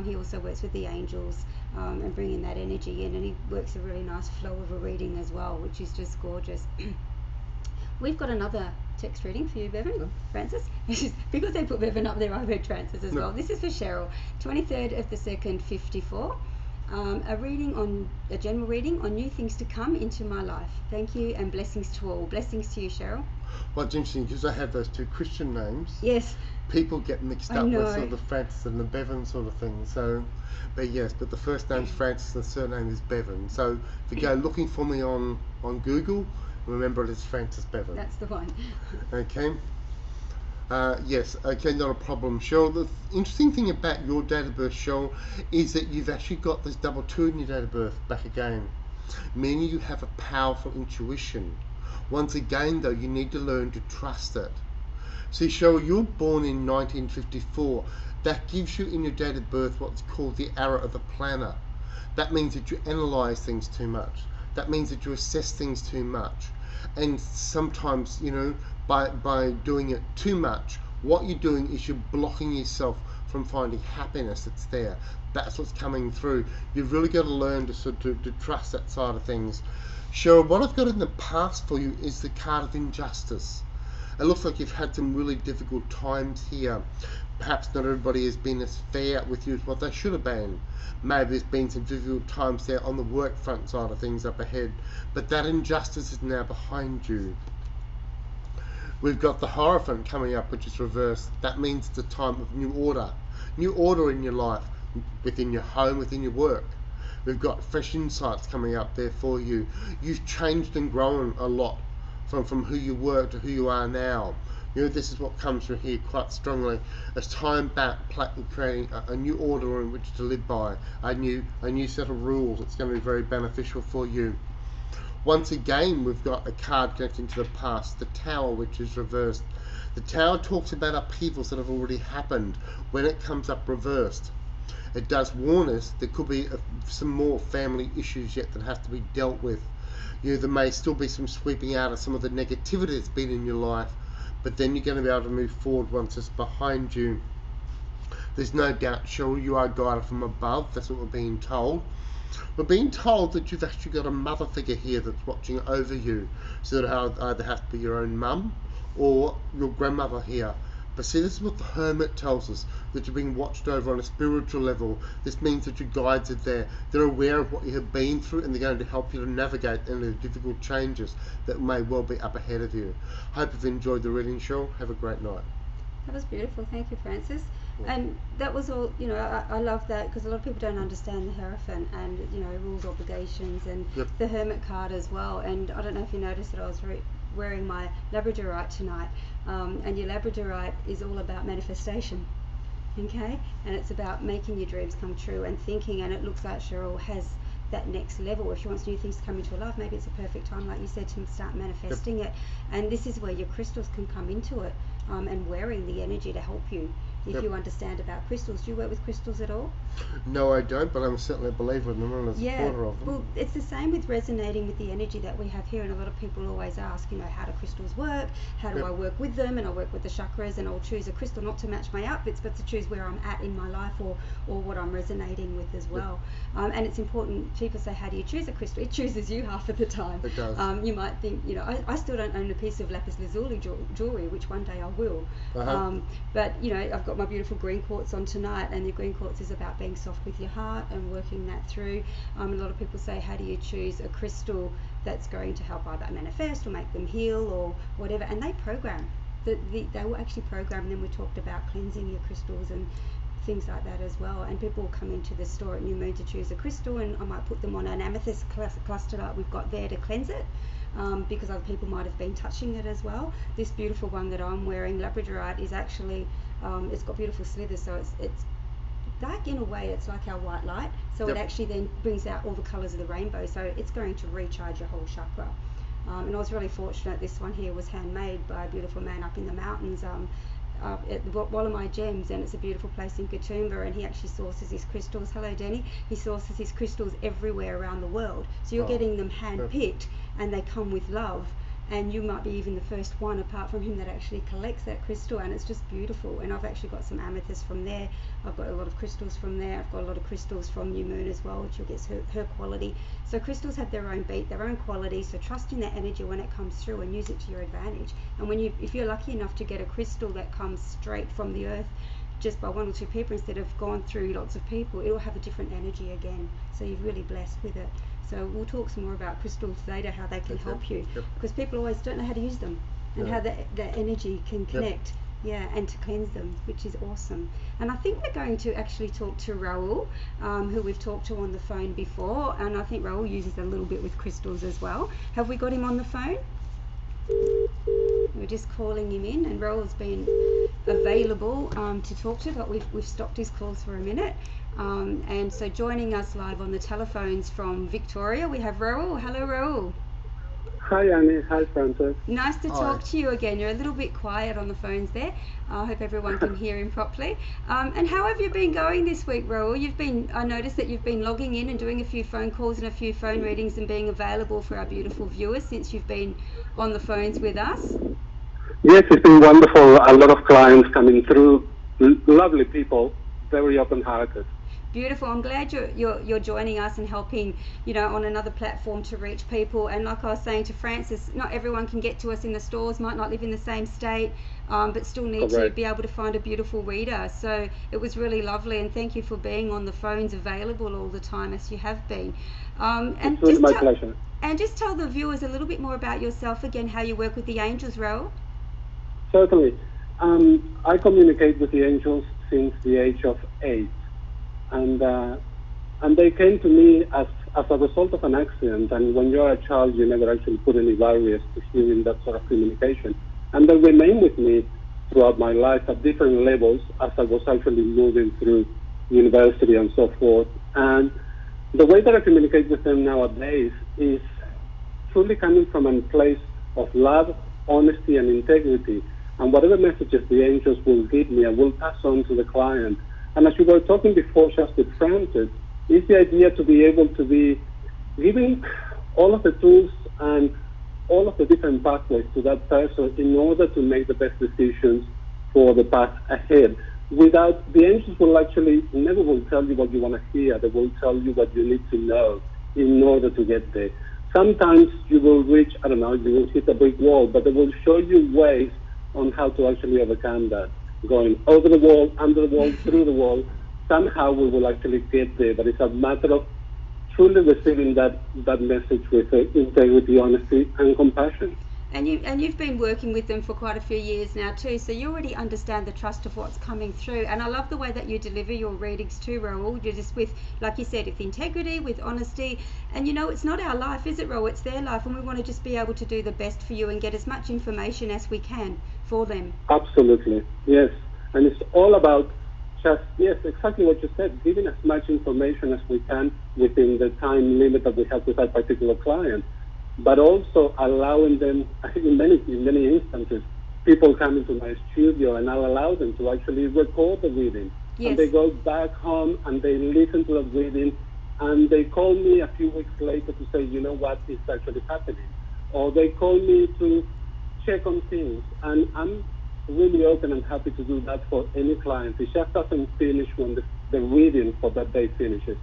He also works with the angels and bringing that energy in, and he works a really nice flow of a reading as well, which is just gorgeous. We've got another text reading for you, Bevan. No. Francis. Because they put Bevan up there, I read Francis as No. well. This is for Cheryl, 23rd of the 2nd, 54. A general reading on new things to come into my life. Thank you, and blessings to all. Blessings to you, Cheryl. Well, it's interesting because I have those two Christian names. Yes. People get mixed I up with know. sort of the Francis and the Bevan sort of thing. So, but yes, but the first name's Francis and the surname is Bevan. So if you go looking for me on Google, remember it is Francis Bevan. That's the one. Okay. Yes, okay, not a problem. Cheryl, the interesting thing about your date of birth, Cheryl, is that you've actually got this double 2 in your date of birth back again, meaning you have a powerful intuition. Once again, though, you need to learn to trust it. See, Cheryl, you're born in 1954. That gives you in your date of birth what's called the arrow of the planner. That means that you analyse things too much. That means that you assess things too much. And sometimes, you know, by doing it too much, what you're doing is you're blocking yourself from finding happiness that's there. That's what's coming through. You've really got to learn to trust that side of things. Cheryl, what I've got in the past for you is the card of injustice. It looks like you've had some really difficult times here. Perhaps not everybody has been as fair with you as what they should have been. Maybe there's been some difficult times there on the work front side of things up ahead. But that injustice is now behind you. We've got the Hierophant coming up, which is reversed. That means it's a time of new order. New order in your life, within your home, within your work. We've got fresh insights coming up there for you. You've changed and grown a lot from who you were to who you are now. You know, this is what comes from here quite strongly. It's time back creating a new order in which to live by, a new set of rules. It's going to be very beneficial for you. Once again, we've got a card connecting to the past, the Tower, which is reversed. The Tower talks about upheavals that have already happened when it comes up reversed. It does warn us there could be some more family issues yet that have to be dealt with. You know, there may still be some sweeping out of some of the negativity that's been in your life, but then you're going to be able to move forward once it's behind you. There's no doubt, Cheryl, you are guided from above. That's what we're being told. We're being told that you've actually got a mother figure here that's watching over you. So that either has to be your own mum or your grandmother here. But see, this is what the hermit tells us, that you're being watched over on a spiritual level. This means that your guides are there. They're aware of what you have been through, and they're going to help you to navigate any difficult changes that may well be up ahead of you. Hope you've enjoyed the reading, Cheryl. Have a great night. That was beautiful. Thank you, Francis. And that was all, I love that, because a lot of people don't understand the Hierophant and, rules, obligations, and Yep. the Hermit card as well. And I don't know if you noticed that I was wearing my Labradorite tonight, and your Labradorite is all about manifestation, okay? And it's about making your dreams come true and thinking, and it looks like Cheryl has that next level. If she wants new things to come into her life, maybe it's a perfect time, like you said, to start manifesting it. And this is where your crystals can come into it, and wearing the energy to help you. If Yep. you understand about crystals. Do you work with crystals at all? No, I don't, but I'm certainly a believer in them and a supporter of them. Well, it's the same with resonating with the energy that we have here, and a lot of people always ask, how do crystals work? How do Yep. I work with them? And I work with the chakras, and I'll choose a crystal not to match my outfits, but to choose where I'm at in my life, or what I'm resonating with as well. And it's important. People say, how do you choose a crystal? It chooses you half of the time. It does. You might think, I still don't own a piece of lapis lazuli jewelry, which one day I will. Uh-huh. But I've got my beautiful green quartz on tonight, and the green quartz is about being soft with your heart and working that through. A lot of people say, how do you choose a crystal that's going to help either manifest or make them heal or whatever? And they program. They will actually program. And then we talked about cleansing your crystals and things like that as well. And people will come into the store at New Moon to choose a crystal, and I might put them on an amethyst cluster like we've got there to cleanse it. Because other people might have been touching it as well. This beautiful one that I'm wearing, Labradorite, is actually, it's got beautiful slithers, so it's dark in a way. It's like our white light, so Yep. it actually then brings out all the colours of the rainbow, so it's going to recharge your whole chakra. And I was really fortunate. This one here was handmade by a beautiful man up in the mountains, at Wallamai Gems, and it's a beautiful place in Katoomba, and he actually sources his crystals. Hello, Denny. He sources his crystals everywhere around the world, so you're getting them hand-picked, and they come with love, and you might be even the first one apart from him that actually collects that crystal, and it's just beautiful. And I've actually got some amethyst from there. I've got a lot of crystals from there. I've got a lot of crystals from New Moon as well, which gets her quality. So crystals have their own beat, their own quality, so trust in that energy when it comes through and use it to your advantage. And if you're lucky enough to get a crystal that comes straight from the earth, just by one or two people instead of gone through lots of people, it'll have a different energy again. So you're really blessed with it. So we'll talk some more about crystals later, how they can help you, because people always don't know how to use them and how that energy can connect. Yeah, and to cleanse them, which is awesome. And I think we're going to actually talk to Raul, who we've talked to on the phone before, and I think Raul uses a little bit with crystals as well. Have we got him on the phone? We're just calling him in, and Raul's been available to talk to, but we've stopped his calls for a minute. And so joining us live on the telephones from Victoria, we have Raul. Hello, Raul. Hi, Annie. Hi, Francis. Nice to Hi. talk to you again. You're a little bit quiet on the phones there. I hope everyone can hear him properly. And how have you been going this week, Raul? I noticed that you've been logging in and doing a few phone calls and a few phone readings and being available for our beautiful viewers since you've been on the phones with us. Yes, it's been wonderful. A lot of clients coming through. Lovely people, very open-hearted. Beautiful. I'm glad you're joining us and helping, on another platform to reach people. And like I was saying to Francis, not everyone can get to us in the stores, might not live in the same state, but still need to be able to find a beautiful reader. So it was really lovely, and thank you for being on the phones available all the time as you have been. And It's really my pleasure. And just tell the viewers a little bit more about yourself again, how you work with the angels, Raul. Certainly. I communicate with the angels since the age of 8. And they came to me as a result of an accident. And when you're a child, you never actually put any barriers to hearing that sort of communication. And they remain with me throughout my life at different levels as I was actually moving through university and so forth. And the way that I communicate with them nowadays is truly coming from a place of love, honesty, and integrity. And whatever messages the angels will give me, I will pass on to the client. And as you were talking before, just with Francis, is the idea to be able to be giving all of the tools and all of the different pathways to that person in order to make the best decisions for the path ahead. Without, the angels will actually never will tell you what you want to hear. They will tell you what you need to know in order to get there. Sometimes you will reach, you will hit a brick wall, but they will show you ways on how to actually overcome that. going over the wall, under the wall, through the wall. Somehow we will actually get there, but it's a matter of truly receiving that message with integrity, honesty, and compassion. And you've been working with them for quite a few years now too, so you already understand the trust of what's coming through. And I love the way that you deliver your readings too, Raul. You're just with, like you said, with integrity, with honesty. And it's not our life, is it, Raul? It's their life, and we want to just be able to do the best for you and get as much information as we can for them. Absolutely, yes. And it's all about just, yes, exactly what you said, giving as much information as we can within the time limit that we have with that particular client, but also allowing them, in many instances, people come into my studio and I'll allow them to actually record the reading. Yes. And they go back home and they listen to the reading and they call me a few weeks later to say, you know what is actually happening. Or they call me to check on things. And I'm really open and happy to do that for any client. It just doesn't finish when the reading for that day finishes.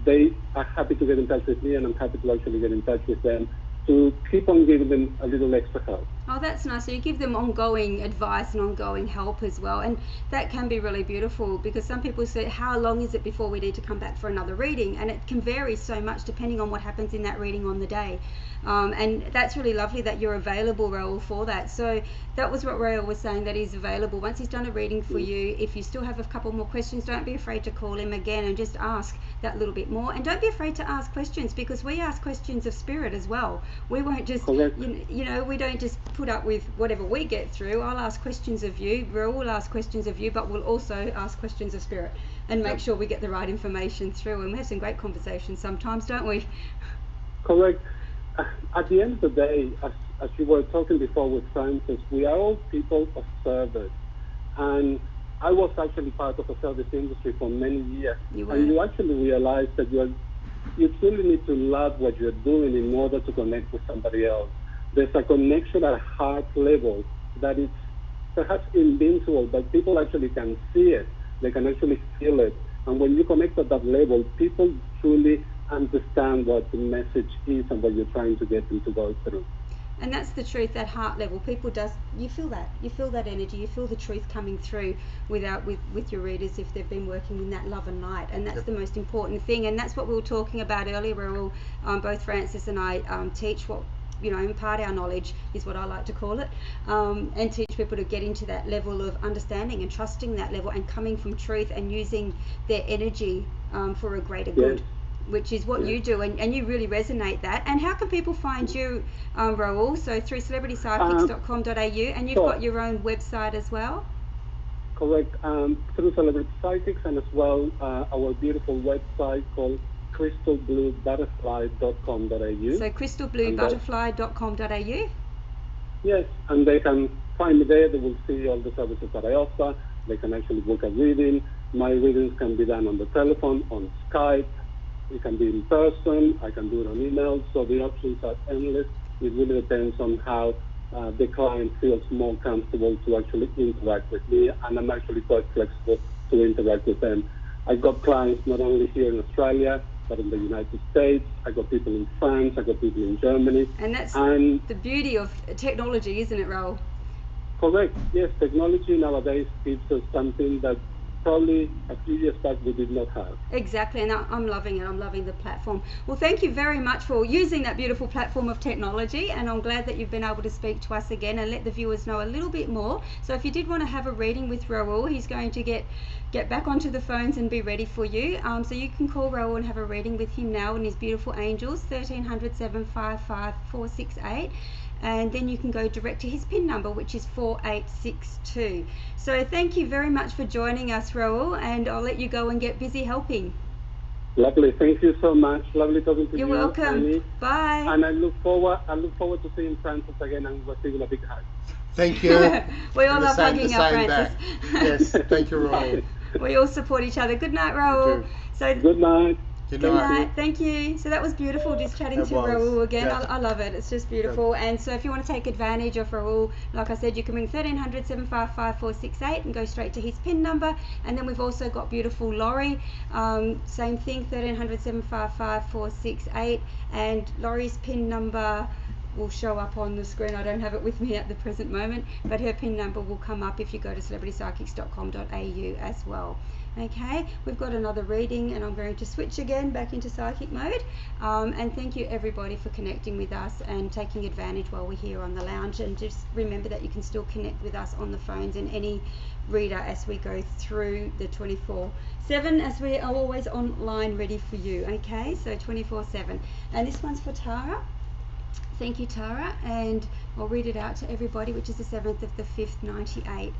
They are happy to get in touch with me, and I'm happy to actually get in touch with them to keep on giving them a little extra help. Oh, that's nice. So you give them ongoing advice and ongoing help as well. And that can be really beautiful, because some people say, how long is it before we need to come back for another reading? And it can vary so much depending on what happens in that reading on the day. And that's really lovely that you're available, Raul, for that. So that was what Raul was saying, that he's available. Once he's done a reading for you, if you still have a couple more questions, don't be afraid to call him again and just ask that little bit more. And don't be afraid to ask questions, because we ask questions of spirit as well. We won't just, we don't just put up with whatever we get through. I'll ask questions of you, Raul will ask questions of you, but we'll also ask questions of spirit and make sure we get the right information through. And we have some great conversations sometimes, don't we? Correct. At the end of the day, as you were talking before with Francis, we are all people of service. And I was actually part of the service industry for many years. And you actually realize that you truly need to love what you're doing in order to connect with somebody else. There's a connection at a heart level that is perhaps invincible, but people actually can see it. They can actually feel it. And when you connect at that level, people truly understand what the message is and what you're trying to get them to go through. And that's the truth, that heart level. You feel that energy, you feel the truth coming through with your readers if they've been working in that love and light. And that's the most important thing. And that's what we were talking about earlier, where both Francis and I teach what, impart our knowledge, is what I like to call it, and teach people to get into that level of understanding and trusting that level and coming from truth and using their energy for a greater good. Which is what you do, and you really resonate that. And how can people find you, Raul? So through celebritypsychics.com.au, and you've got your own website as well? Correct. Through Celebrity Psychics, and as well our beautiful website called crystalbluebutterfly.com.au. So crystalbluebutterfly.com.au? Yes, and they can find me there. They will see all the services that I offer. They can actually book a reading. My readings can be done on the telephone, on Skype. It can be in person. I can do it on email. So the options are endless. It really depends on how the client feels more comfortable to actually interact with me, and I'm actually quite flexible to interact with them. I've got clients not only here in Australia, but in the United States. I've got people in France. I've got people in Germany. And that's the beauty of technology, isn't it, Raul? Correct. Yes, technology nowadays gives us something that probably a few years back we did not have. Exactly, and I'm loving it. I'm loving the platform. Well, thank you very much for using that beautiful platform of technology, and I'm glad that you've been able to speak to us again and let the viewers know a little bit more. So if you did want to have a reading with Raul, he's going to get back onto the phones and be ready for you. So you can call Raul and have a reading with him now and his beautiful angels, 1300 755 468. And then you can go direct to his PIN number, which is 4862. So thank you very much for joining us, Raul, and I'll let you go and get busy helping. Lovely. Thank you so much. Lovely talking to you. You're welcome. Annie. Bye. And I look forward to seeing Francis again and receiving a big hug. Thank you. We all love hugging our Francis. Yes, thank you, Raul. We all support each other. Good night, Raul. So good night. Good night. Thank you. So that was beautiful, just chatting to Raul again. Yeah. I love it. It's just beautiful. Yeah. And so if you want to take advantage of Raul, like I said, you can ring 1300 755 468 and go straight to his PIN number. And then we've also got beautiful Laurie. Same thing, 1300 755 468. And Laurie's PIN number will show up on the screen. I don't have it with me at the present moment, but her PIN number will come up if you go to celebritypsychics.com.au as well. Okay, we've got another reading, and I'm going to switch again back into psychic mode. And thank you everybody for connecting with us and taking advantage while we're here on the lounge. And just remember that you can still connect with us on the phones and any reader as we go through the 24/7, as we are always online ready for you. Okay, so 24/7. And this one's for Tara. Thank you, Tara, and I'll read it out to everybody, which is the 7th of the 5th, 98.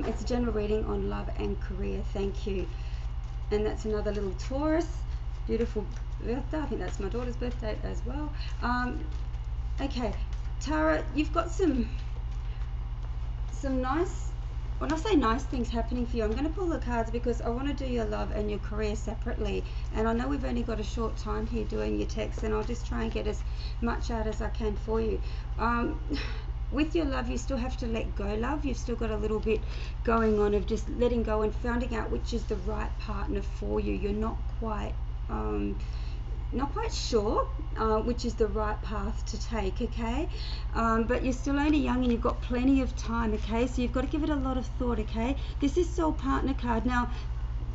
It's a general reading on love and career. Thank you. And that's another little Taurus. Beautiful birthday. I think that's my daughter's birthday as well. Okay, Tara, you've got some nice, when I say nice things happening for you, I'm going to pull the cards because I want to do your love and your career separately. And I know we've only got a short time here doing your texts, and I'll just try and get as much out as I can for you. With your love, you still have to let go, love. You've still got a little bit going on of just letting go and finding out which is the right partner for you. You're not quite sure which is the right path to take, okay? But you're still only young and you've got plenty of time, okay? So you've got to give it a lot of thought, okay? This is soul partner card. Now,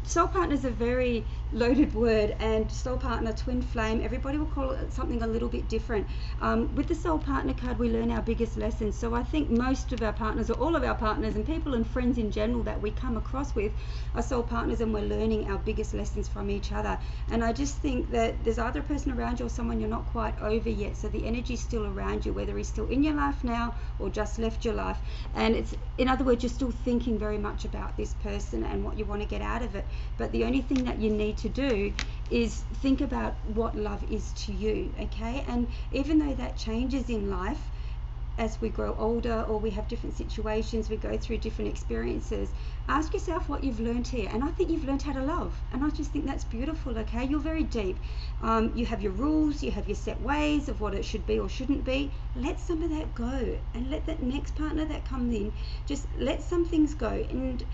soul partner is a very loaded word, and soul partner, twin flame, everybody will call it something a little bit different. With the soul partner card, we learn our biggest lessons. So I think most of our partners, or all of our partners, and people and friends in general that we come across with are soul partners, and we're learning our biggest lessons from each other. And I just think that there's either a person around you or someone you're not quite over yet, so the energy's still around you, whether he's still in your life now or just left your life. And it's, in other words, you're still thinking very much about this person and what you want to get out of it. But the only thing that you need to do is think about what love is to you, okay? And even though that changes in life as we grow older, or we have different situations, we go through different experiences, ask yourself what you've learned here. And I think you've learned how to love, and I just think that's beautiful, okay? You're very deep. You have your rules, you have your set ways of what it should be or shouldn't be. Let some of that go, and let that next partner that comes in, just let some things go. And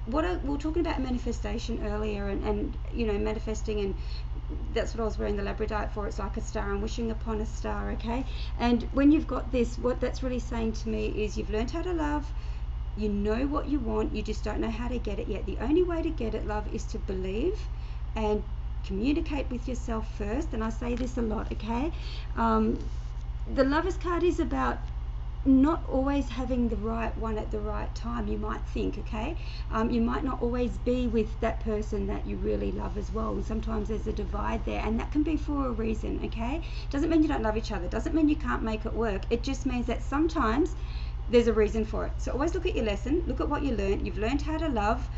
we were talking about manifestation earlier, and you know, manifesting, and that's what I was wearing the labradorite for. It's like a star and wishing upon a star, okay? And when you've got this, what that's really saying to me is you've learned how to love, you know what you want, you just don't know how to get it yet. The only way to get it, love, is to believe and communicate with yourself first. And I say this a lot, okay? The Lovers card is about not always having the right one at the right time, you might think, okay? You might not always be with that person that you really love as well, and sometimes there's a divide there, and that can be for a reason, okay? Doesn't mean you don't love each other, doesn't mean you can't make it work. It just means that sometimes there's a reason for it. So always look at your lesson, look at what you learned. You've learned how to love,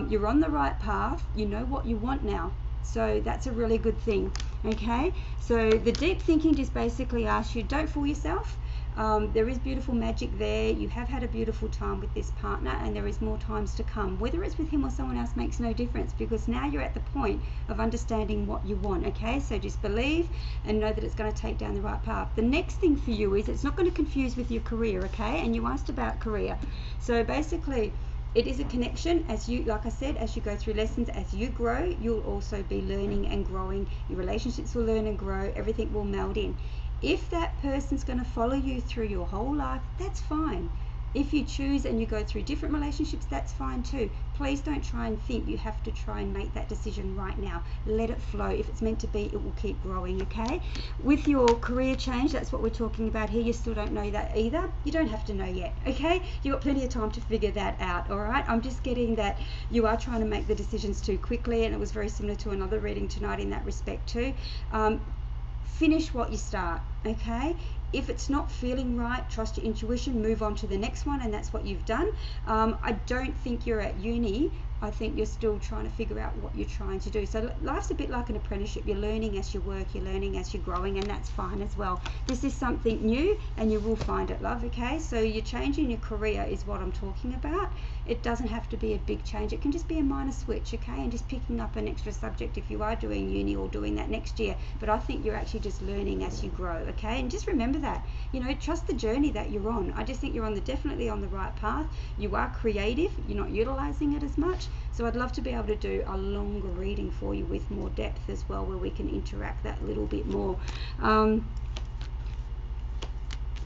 you're on the right path, you know what you want now. So that's a really good thing, okay? So the deep thinking just basically asks you, don't fool yourself. There is beautiful magic there. You have had a beautiful time with this partner, and there is more times to come. Whether it's with him or someone else makes no difference, because now you're at the point of understanding what you want, okay? So just believe and know that it's going to take down the right path. The next thing for you is it's not going to confuse with your career, okay? And you asked about career. So basically, it is a connection. As you, like I said, as you go through lessons, as you grow, you'll also be learning and growing. Your relationships will learn and grow. Everything will meld in. If that person's going to follow you through your whole life, that's fine. If you choose and you go through different relationships, that's fine too. Please don't try and think you have to try and make that decision right now. Let it flow. If it's meant to be, it will keep growing, okay? With your career change, that's what we're talking about here. You still don't know that either. You don't have to know yet, okay? You've got plenty of time to figure that out, all right? I'm just getting that you are trying to make the decisions too quickly, and it was very similar to another reading tonight in that respect too. Finish what you start, okay? If it's not feeling right, trust your intuition, move on to the next one, and that's what you've done. I don't think you're at uni. I think you're still trying to figure out what you're trying to do. So life's a bit like an apprenticeship. You're learning as you work, you're learning as you're growing, and that's fine as well. This is something new, and you will find it, love, okay? So you're changing your career is what I'm talking about. It doesn't have to be a big change. It can just be a minor switch, okay? And just picking up an extra subject if you are doing uni or doing that next year. But I think you're actually just learning as you grow, okay? And just remember that, you know, trust the journey that you're on. I just think you're definitely on the right path. You are creative. You're not utilizing it as much. So I'd love to be able to do a longer reading for you with more depth as well, where we can interact that little bit more.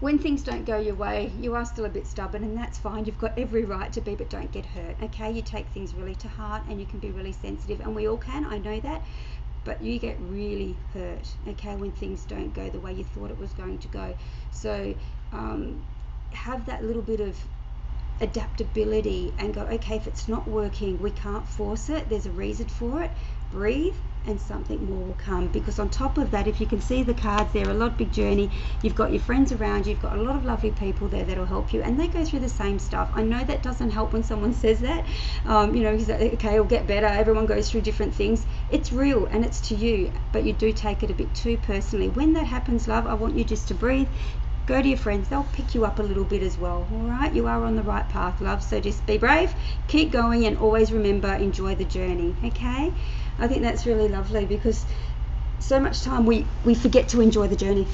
when things don't go your way, you are still a bit stubborn, and that's fine. You've got every right to be, but don't get hurt, okay? You take things really to heart, and you can be really sensitive, and we all can, I know that, but you get really hurt, okay, when things don't go the way you thought it was going to go. So have that little bit of adaptability and go, okay, if it's not working, we can't force it, there's a reason for it. Breathe, and something more will come. Because on top of that, if you can see the cards, they're a lot big journey. You've got your friends around you, you've got a lot of lovely people there that'll help you, and they go through the same stuff. I know that doesn't help when someone says that, you know, okay, it'll get better, everyone goes through different things. It's real and it's to you, but you do take it a bit too personally. When that happens, love, I want you just to breathe. Go to your friends, they'll pick you up a little bit as well, all right? You are on the right path, love, so just be brave, keep going, and always remember, enjoy the journey, okay? I think that's really lovely, because so much time we forget to enjoy the journey.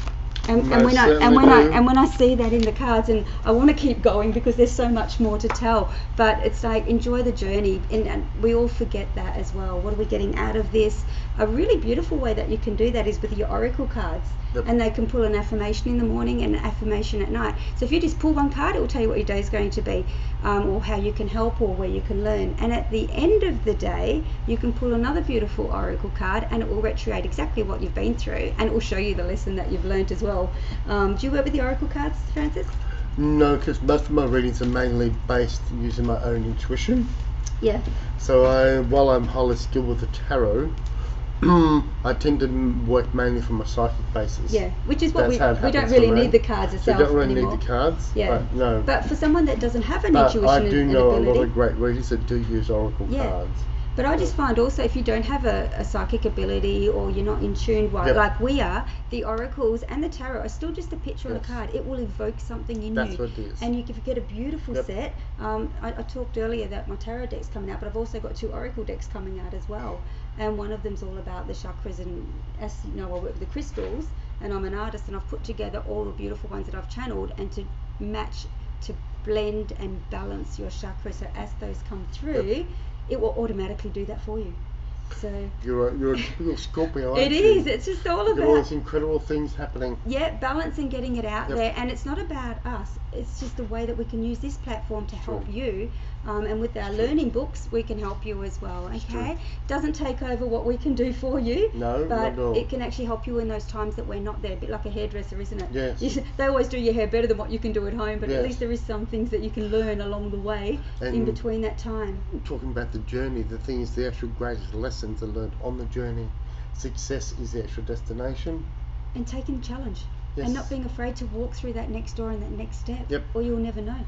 And when I see that in the cards, and I want to keep going because there's so much more to tell, but it's like, enjoy the journey, and we all forget that as well. What are we getting out of this? A really beautiful way that you can do that is with your oracle cards. Yep. And they can pull an affirmation in the morning and an affirmation at night. So if you just pull one card, it will tell you what your day is going to be, or how you can help, or where you can learn. And at the end of the day, you can pull another beautiful oracle card, and it will reiterate exactly what you've been through, and it will show you the lesson that you've learned as well. Do you work with the oracle cards, Francis? No, because most of my readings are mainly based using my own intuition. Yeah. So while I'm highly skilled with the tarot, I tend to work mainly from a psychic basis. Yeah, which is what we don't really need the cards itself. We don't really anymore. need the cards. Yeah. No. But for someone that doesn't have an intuition I do know ability, a lot of great readers that do use oracle cards. But I just find also, if you don't have a psychic ability, or you're not in tune like we are, the oracles and the tarot are still just a picture on a card. It will evoke something in you. That's what it is. And you can get a beautiful set. I talked earlier that my tarot deck's coming out, but I've also got 2 oracle decks coming out as well. And one of them's all about the chakras, and as you know, I work with the crystals, and I'm an artist, and I've put together all the beautiful ones that I've channeled, and to match, to blend and balance your chakras, so as those come through, it will automatically do that for you. So you're a typical Scorpio, aren't you? It is. It's just all about all these incredible things happening. Yeah, balance and getting it out there, and it's not about us. It's just a way that we can use this platform to help you. And with our learning books, we can help you as well. Okay, doesn't take over what we can do for you. No, but not at all. It can actually help you in those times that we're not there. A bit like a hairdresser, isn't it? Yes. They always do your hair better than what you can do at home, but at least there is some things that you can learn along the way, and in between that time. Talking about the journey, the thing is, the actual greatest lessons are learned on the journey. Success is the actual destination. And taking the challenge. Yes. And not being afraid to walk through that next door and that next step. Yep. Or you'll never know.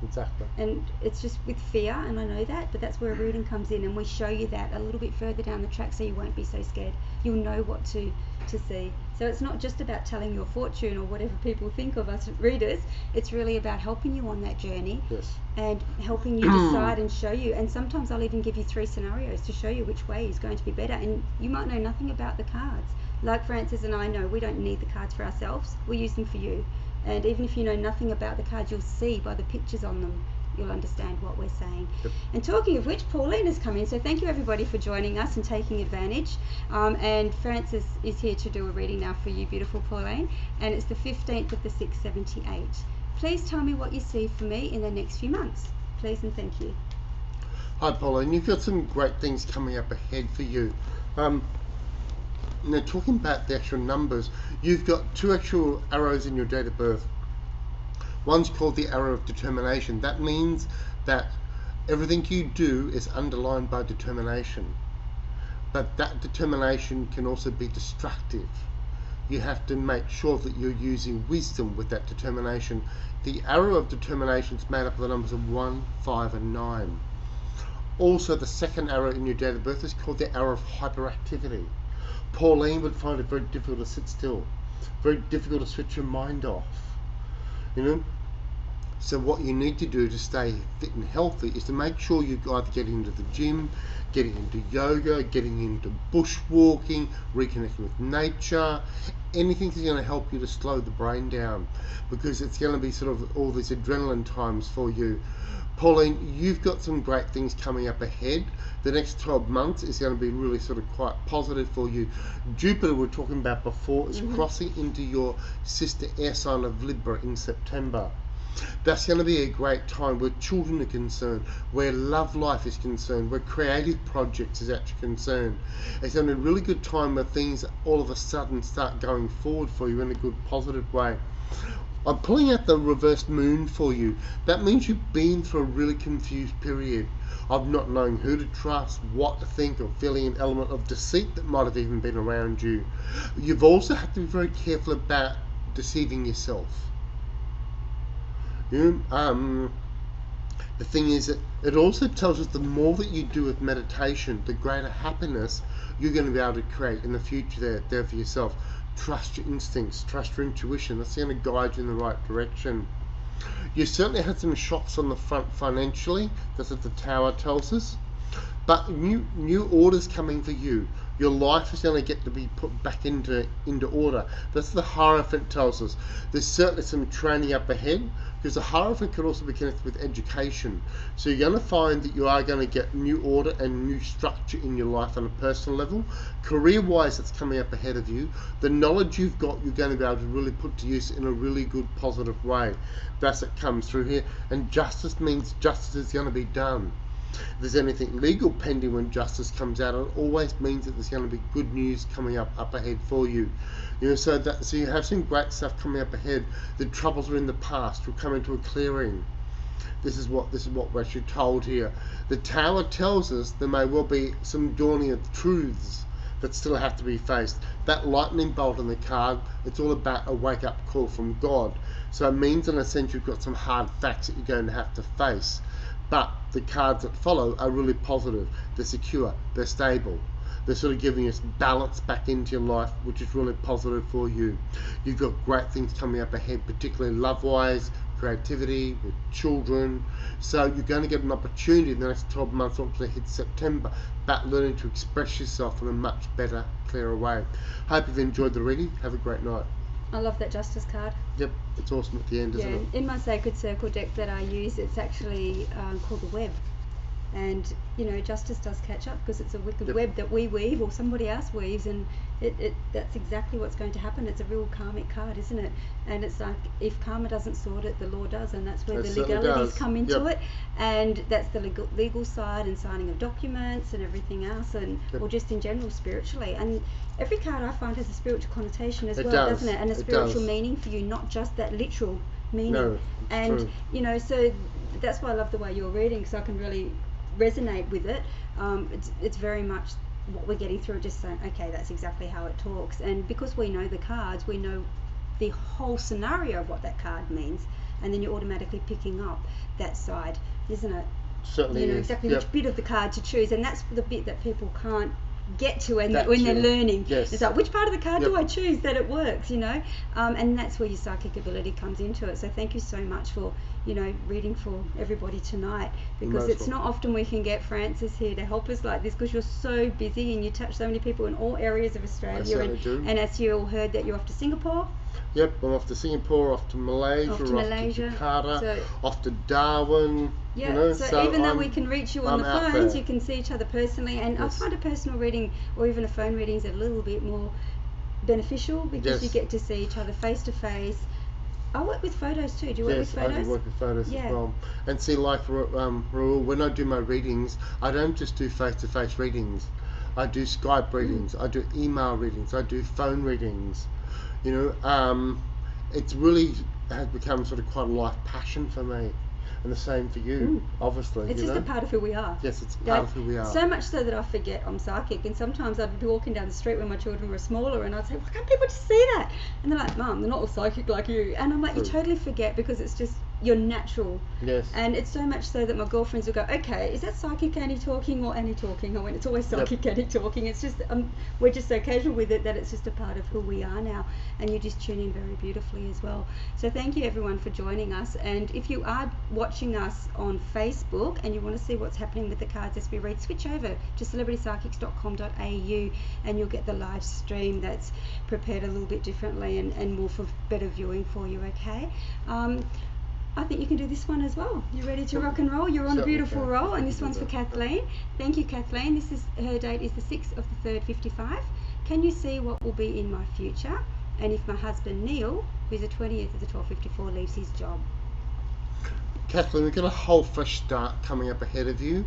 Exactly. And it's just with fear, and I know that, but that's where a reading comes in, and we show you that a little bit further down the track, so you won't be so scared. You'll know what to see. So it's not just about telling your fortune or whatever people think of us readers. It's really about helping you on that journey. Yes. And helping you decide and show you. And sometimes I'll even give you 3 scenarios to show you which way is going to be better. And you might know nothing about the cards. Like Francis and I know, we don't need the cards for ourselves. We use them for you. And even if you know nothing about the cards, you'll see by the pictures on them, you'll understand what we're saying. Yep. And talking of which, Pauline has come in, so thank you everybody for joining us and taking advantage. And Francis is here to do a reading now for you, beautiful Pauline, and it's the 15th of the 678. Please tell me what you see for me in the next few months. Please and thank you. Hi Pauline, you've got some great things coming up ahead for you. Now, talking about the actual numbers, you've got 2 actual arrows in your date of birth. One's called the arrow of determination. That means that everything you do is underlined by determination. But that determination can also be destructive. You have to make sure that you're using wisdom with that determination. The arrow of determination is made up of the numbers of 1, 5 and 9. Also, the second arrow in your date of birth is called the arrow of hyperactivity. Pauline would find it very difficult to sit still, very difficult to switch your mind off, you know. So what you need to do to stay fit and healthy is to make sure you either get into the gym, getting into yoga, getting into bushwalking, reconnecting with nature, anything that's going to help you to slow the brain down, because it's going to be sort of all these adrenaline times for you. Pauline, you've got some great things coming up ahead. The next 12 months is going to be really sort of quite positive for you. Jupiter, we were talking about before, is crossing into your sister air sign of Libra in September. That's going to be a great time where children are concerned, where love life is concerned, where creative projects is actually concerned. It's going to be a really good time where things all of a sudden start going forward for you in a good positive way. I'm pulling out the reversed moon for you. That means you've been through a really confused period of not knowing who to trust, what to think, or feeling an element of deceit that might have even been around you. You've also had to be very careful about deceiving yourself. The thing is that it also tells us the more that you do with meditation, the greater happiness you're going to be able to create in the future there for yourself. Trust your instincts, trust your intuition. That's going to guide you in the right direction. You certainly had some shocks on the front financially. That's what the Tower tells us. But new orders coming for you. Your life is going to get to be put back into order. That's the Hierophant tells us. There's certainly some training up ahead, because the Hierophant can also be connected with education. So you're going to find that you are going to get new order and new structure in your life on a personal level. Career-wise, that's coming up ahead of you. The knowledge you've got, you're going to be able to really put to use in a really good, positive way. That's what comes through here. And justice means justice is going to be done. If there's anything legal pending when justice comes out, it always means that there's going to be good news coming up ahead for you. So you have some great stuff coming up ahead. The troubles are in the past will come into a clearing. This is what we're actually told here. The Tower tells us there may well be some dawning of truths that still have to be faced. That lightning bolt on the card, it's all about a wake-up call from God. So it means in a sense you've got some hard facts that you're going to have to face. But the cards that follow are really positive. They're secure, they're stable. They're sort of giving us balance back into your life, which is really positive for you. You've got great things coming up ahead, particularly love-wise, creativity, with children. So you're going to get an opportunity in the next 12 months, once they hit September, about learning to express yourself in a much better, clearer way. Hope you've enjoyed the reading. Have a great night. I love that Justice card. Yep, it's awesome at the end, isn't it? In my Sacred Circle deck that I use, it's actually called the Web. And, justice does catch up because it's a wicked web that we weave or somebody else weaves, and that's exactly what's going to happen. It's a real karmic card, isn't it? And it's like, if karma doesn't sort it, the law does, and that's where the legalities come into it. And that's the legal side and signing of documents and everything else, and or just in general spiritually. And every card I find has a spiritual connotation as well, doesn't it? And a spiritual meaning for you, not just that literal meaning. No, and true. So that's why I love the way you're reading, because I can really resonate with it. It's very much what we're getting through, just saying, okay, that's exactly how it talks. And because we know the cards, we know the whole scenario of what that card means, and then you're automatically picking up that side, isn't it? Certainly is. Exactly which bit of the card to choose, and that's the bit that people can't get to when they're learning. Yes. It's like, which part of the card do I choose that it works, and that's where your psychic ability comes into it. So thank you so much for reading for everybody tonight, because it's not often we can get Francis here to help us like this, because you're so busy and you touch so many people in all areas of Australia. And as you all heard, that you're off to Singapore. Yep, I'm off to Singapore, off to Malaysia, off to Jakarta, off to Darwin. Yeah, so even though we can reach you on the phones, you can see each other personally. And I find a personal reading or even a phone reading is a little bit more beneficial, because you get to see each other face to face. I work with photos too. Do you work with photos? I do work with photos as well. And see, like Rahul, when I do my readings, I don't just do face-to-face readings. I do Skype readings. I do email readings. I do phone readings. It's really has become sort of quite a life passion for me. And the same for you, obviously. It's just a part of who we are. Yes, it's part of who we are. So much so that I forget I'm psychic, and sometimes I'd be walking down the street when my children were smaller, and I'd say, why can't people just see that? And they're like, Mum, they're not all psychic like you. And I'm like, you totally forget, because it's just your natural. Yes. And it's so much so that my girlfriends will go, okay, is that psychic Annie talking or Annie talking? I went, it's always psychic Annie talking. It's just, we're just so casual with it that it's just a part of who we are now. And you just tune in very beautifully as well. So thank you everyone for joining us. And if you are watching us on Facebook and you want to see what's happening with the cards as we read, switch over to celebritypsychics.com.au and you'll get the live stream that's prepared a little bit differently and more for better viewing for you, okay? I think you can do this one as well. You ready to rock and roll? You're on a beautiful roll, and this one's for Kathleen. Thank you, Kathleen. This is her date is the 6th of the 3rd, 55. Can you see what will be in my future? And if my husband Neil, who's the 20th of the 1254, leaves his job. Kathleen, we've got a whole fresh start coming up ahead of you.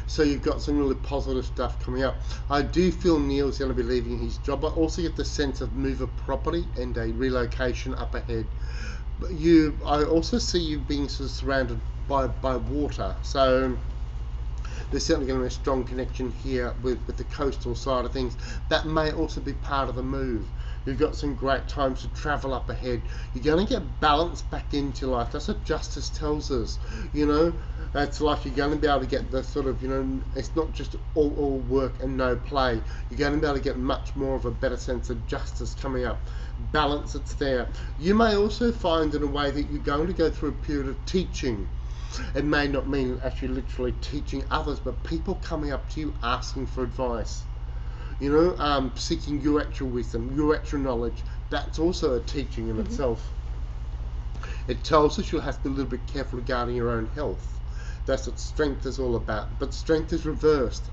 So you've got some really positive stuff coming up. I do feel Neil's going to be leaving his job. I also get the sense of move of property and a relocation up ahead. I also see you being sort of surrounded by water, so there's certainly going to be a strong connection here with the coastal side of things. That may also be part of the move. You've got some great times to travel up ahead. You're going to get balance back into life. That's what justice tells us. You know, it's like you're going to be able to get the sort of, you know, it's not just all work and no play. You're going to be able to get much more of a better sense of justice coming up. Balance, it's there. You may also find in a way that you're going to go through a period of teaching. It may not mean actually literally teaching others, but people coming up to you asking for advice. You know, seeking your actual wisdom, your actual knowledge. That's also a teaching in itself. It tells us you'll have to be a little bit careful regarding your own health. That's what strength is all about. But strength is reversed.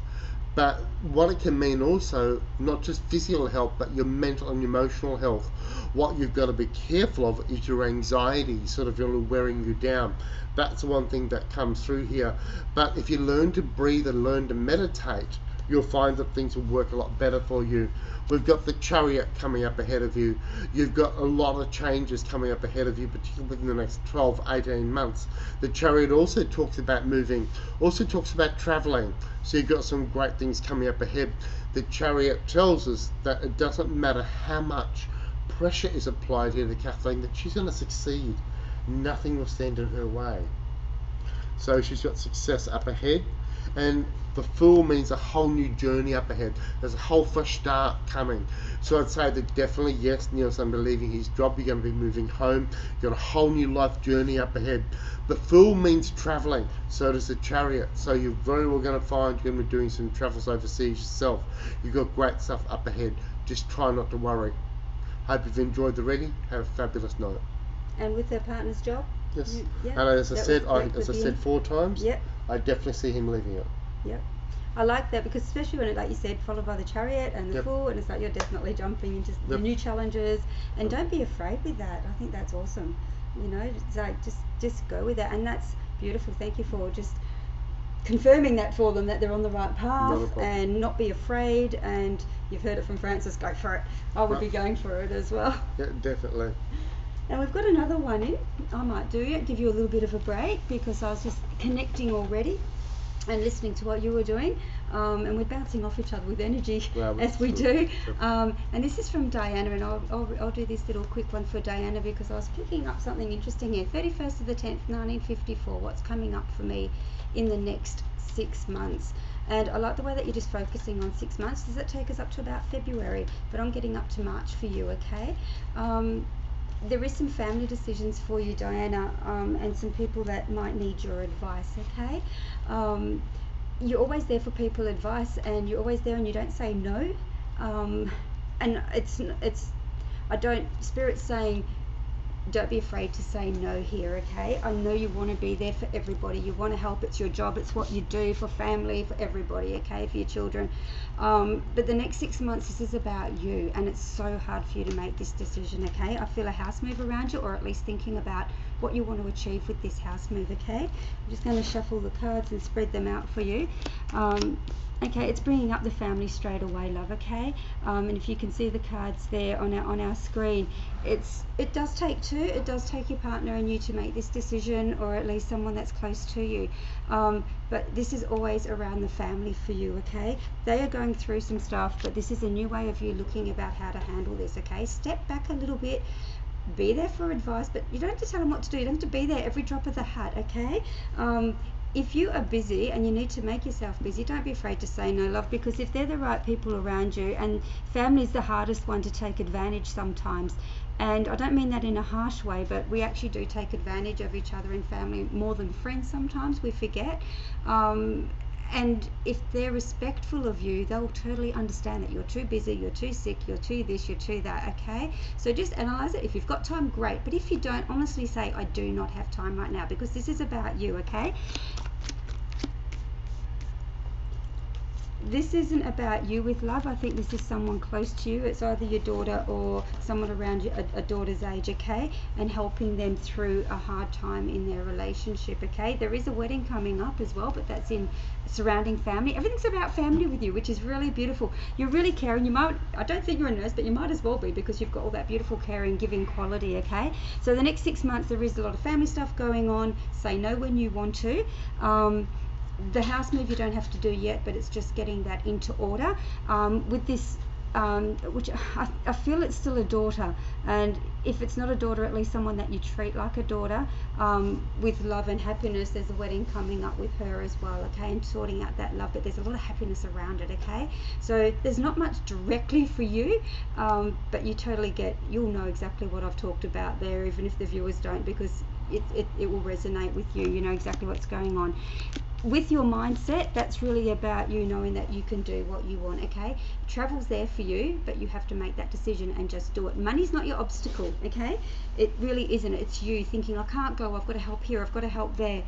But what it can mean also, not just physical health, but your mental and emotional health. What you've got to be careful of is your anxiety, sort of wearing you down. That's the one thing that comes through here. But if you learn to breathe and learn to meditate, you'll find that things will work a lot better for you. We've got the Chariot coming up ahead of you. You've got a lot of changes coming up ahead of you, particularly within the next 12, 18 months. The Chariot also talks about moving, also talks about traveling. So you've got some great things coming up ahead. The Chariot tells us that it doesn't matter how much pressure is applied here to Kathleen, that she's going to succeed. Nothing will stand in her way. So she's got success up ahead. And the Fool means a whole new journey up ahead. There's a whole fresh start coming. So I'd say that definitely, yes, Neil's going to be leaving his job. You're going to be moving home. You've got a whole new life journey up ahead. The Fool means traveling. So does the Chariot. So you're very well going to find you're going to be doing some travels overseas yourself. You've got great stuff up ahead. Just try not to worry. Hope you've enjoyed the reading. Have a fabulous night. And with their partner's job? Yes. Yeah. And as I That said 4 times, Yep. I definitely see him leaving it. Yep. I like that because especially when it, like you said, followed by the Chariot and the Yep. Fool, and it's like you're definitely jumping into the Yep. new challenges, and don't be afraid with that. I think that's awesome. You know, it's like just go with that, and that's beautiful. Thank you for just confirming that for them, that they're on the right path, and not be afraid. And you've heard it from Francis, go for it. I would be going for it as well. Yeah, definitely. And we've got another one in. I might do it, give you a little bit of a break because I was just connecting already and listening to what you were doing, and we're bouncing off each other with energy as we do. And this is from Diana, and I'll do this little quick one for Diana because I was picking up something interesting here. 31st of the 10th, 1954. What's coming up for me in the next 6 months? And I like the way that you're just focusing on 6 months. Does that take us up to about February? But I'm getting up to March for you, okay? There is some family decisions for you, Diana, and some people that might need your advice, okay? You're always there for people advice, and you're always there and you don't say no. And Spirit's saying, don't be afraid to say no here, okay? I know you want to be there for everybody. You want to help. It's your job. It's what you do for family, for everybody, okay? For your children. But the next 6 months, this is about you, and it's so hard for you to make this decision, okay? I feel a house move around you, or at least thinking about what you want to achieve with this house move, okay? I'm just going to shuffle the cards and spread them out for you. Okay, it's bringing up the family straight away, love, okay? And if you can see the cards there on our screen, it does take two. It does take your partner and you to make this decision, or at least someone that's close to you. But this is always around the family for you, okay? They are going through some stuff, but this is a new way of you looking about how to handle this, okay? Step back a little bit. be there for advice, but you don't have to tell them what to do. You don't have to be there every drop of the hat, okay? If you are busy and you need to make yourself busy, don't be afraid to say no, love, because if they're the right people around you, and family is the hardest one to take advantage sometimes, and I don't mean that in a harsh way, but we actually do take advantage of each other in family more than friends sometimes, we forget. And if they're respectful of you, they'll totally understand that you're too busy, you're too sick, you're too this, you're too that, okay? So just analyze it. If you've got time, great. But if you don't, honestly say, I do not have time right now, because this is about you, okay? This isn't about you with love. I think this is someone close to you. It's either your daughter or someone around you, a daughter's age, okay? And helping them through a hard time in their relationship, okay? There is a wedding coming up as well, but that's in surrounding family. Everything's about family with you, which is really beautiful. You're really caring. You might, I don't think you're a nurse, but you might as well be, because you've got all that beautiful caring, giving quality, okay? So the next 6 months, there is a lot of family stuff going on. Say no when you want to. The house move you don't have to do yet, but it's just getting that into order. With this, which I feel it's still a daughter, and if it's not a daughter, at least someone that you treat like a daughter, with love and happiness. There's a wedding coming up with her as well, okay, and sorting out that love, but there's a lot of happiness around it, okay? So there's not much directly for you, but you totally you'll know exactly what I've talked about there, even if the viewers don't, because it will resonate with you. You know exactly what's going on. With your mindset, that's really about you knowing that you can do what you want, okay? Travel's there for you, but you have to make that decision and just do it. Money's not your obstacle, okay? It really isn't. It's you thinking, I can't go, I've got to help here, I've got to help there.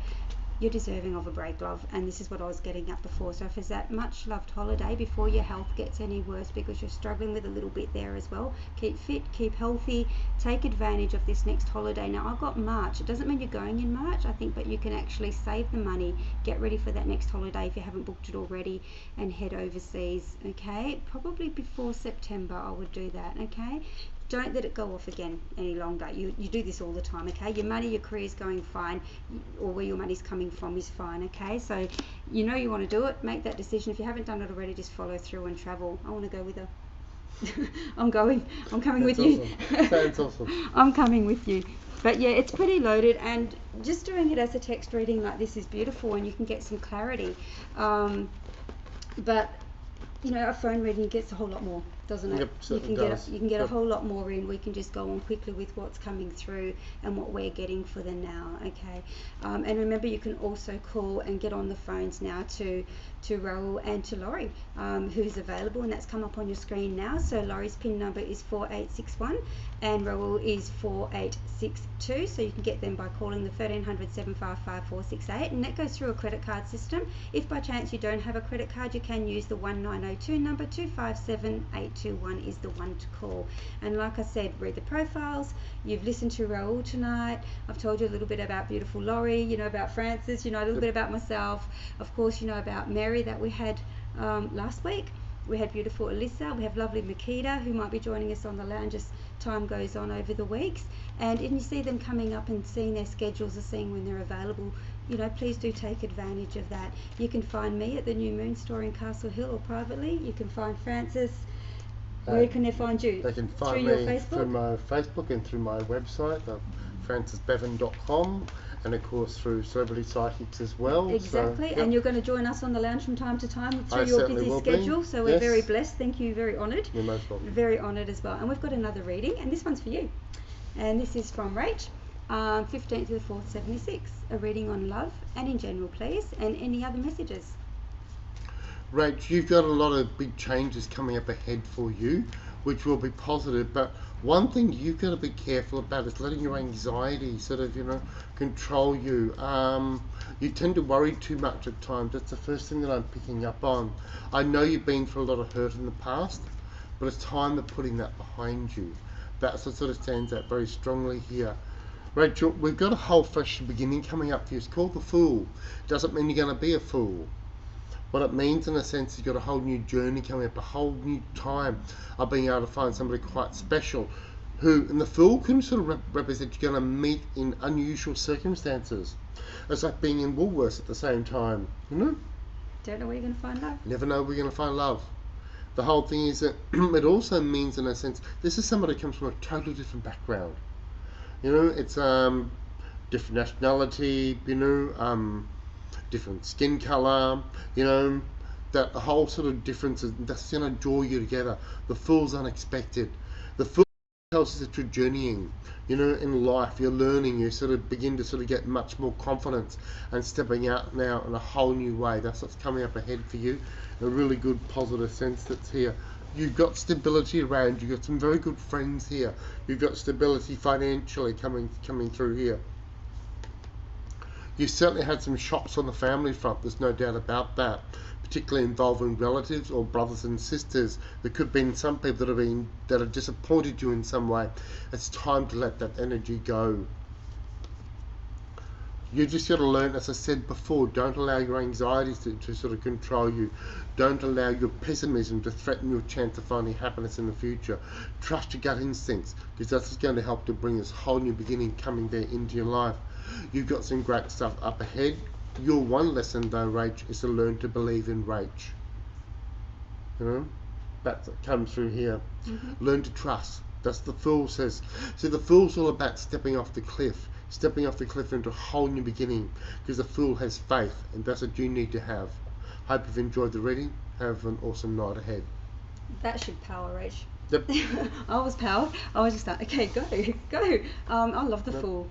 You're deserving of a break, love, and this is what I was getting at before. So if it's that much loved holiday before your health gets any worse, because you're struggling with a little bit there as well, keep fit, keep healthy, take advantage of this next holiday. Now I've got March. It doesn't mean you're going in March, I think, but you can actually save the money, get ready for that next holiday if you haven't booked it already, and head overseas, okay? Probably before September I would do that, okay? Don't let it go off again any longer. You do this all the time, okay? Your money, your career is going fine, or where your money's coming from is fine, okay? So you know you want to do it, make that decision. If you haven't done it already, just follow through and travel. I want to go with her. I'm coming with you. Sounds awesome. I'm coming with you. But yeah, it's pretty loaded, and just doing it as a text reading like this is beautiful, and you can get some clarity. But you know, a phone reading gets a whole lot more, doesn't it? Yep, you can get a whole lot more in. We can just go on quickly with what's coming through and what we're getting for the now, okay? And remember, you can also call and get on the phones now to Raoul and to Laurie, who's available, and that's come up on your screen now. So Laurie's PIN number is 4861 and Raoul is 4862. So you can get them by calling the 1300 755 468, and that goes through a credit card system. If by chance you don't have a credit card, you can use the 1902 number. 257821 is the one to call. And like I said, read the profiles. You've listened to Raoul tonight. I've told you a little bit about beautiful Laurie, you know about Francis, you know a little bit about myself. Of course, you know about Mary that we had last week. We had beautiful Alyssa. We have lovely Makita, who might be joining us on the lounge as time goes on over the weeks. And if you see them coming up and seeing their schedules or seeing when they're available, you know, please do take advantage of that. You can find me at the New Moon store in Castle Hill, or privately. You can find Francis. Where can they find you? They can find me through my Facebook and through my website, francisbevan.com, and of course through Celebrity Psychics as well. Exactly, so, yep. And you're going to join us on the lounge from time to time through your busy schedule, so we're very blessed. Thank you, very honoured. You're most welcome. Very honoured as well. And we've got another reading, and this one's for you. And this is from Rach, 15th to the 4th, 76. A reading on love and in general, please, and any other messages. Rach, you've got a lot of big changes coming up ahead for you, which will be positive, but one thing you've got to be careful about is letting your anxiety sort of, you know, control you. You tend to worry too much at times. That's the first thing that I'm picking up on. I know you've been through a lot of hurt in the past, but it's time of putting that behind you. That's what sort of stands out very strongly here. Rachel, we've got a whole fresh beginning coming up for you. It's called the Fool. Doesn't mean you're going to be a fool. What it means in a sense is you've got a whole new journey coming up, a whole new time of being able to find somebody quite special who, and the Fool can sort of represent you're going to meet in unusual circumstances. It's like being in Woolworths at the same time, you know? Don't know where you're going to find love. Never know where you're going to find love. The whole thing is that it also means in a sense, this is somebody who comes from a totally different background. You know, it's different nationality, you know, different skin colour, you know, that whole sort of difference that's going to draw you together. The Fool's unexpected. The Fool tells us that you're journeying, you know, in life. You're learning. You sort of begin to sort of get much more confidence and stepping out now in a whole new way. That's what's coming up ahead for you. A really good positive sense that's here. You've got stability around you. You've got some very good friends here. You've got stability financially coming through here. You certainly had some shocks on the family front, there's no doubt about that, particularly involving relatives or brothers and sisters. There could have been some people that have disappointed you in some way. It's time to let that energy go. You just got to learn, as I said before, don't allow your anxieties to sort of control you. Don't allow your pessimism to threaten your chance of finding happiness in the future. Trust your gut instincts, because that's going to help to bring this whole new beginning coming there into your life. You've got some great stuff up ahead. Your one lesson though, Rach, is to learn to believe in Rach. You know, that comes through here. Learn to trust. That's the Fool says. See, the Fool's all about stepping off the cliff into a whole new beginning, because the Fool has faith, and that's what you need to have. Hope you've enjoyed the reading. Have an awesome night ahead. That should power, Rach. Yep. I was powered. I was just like, okay, go. I love the Yep. Fool.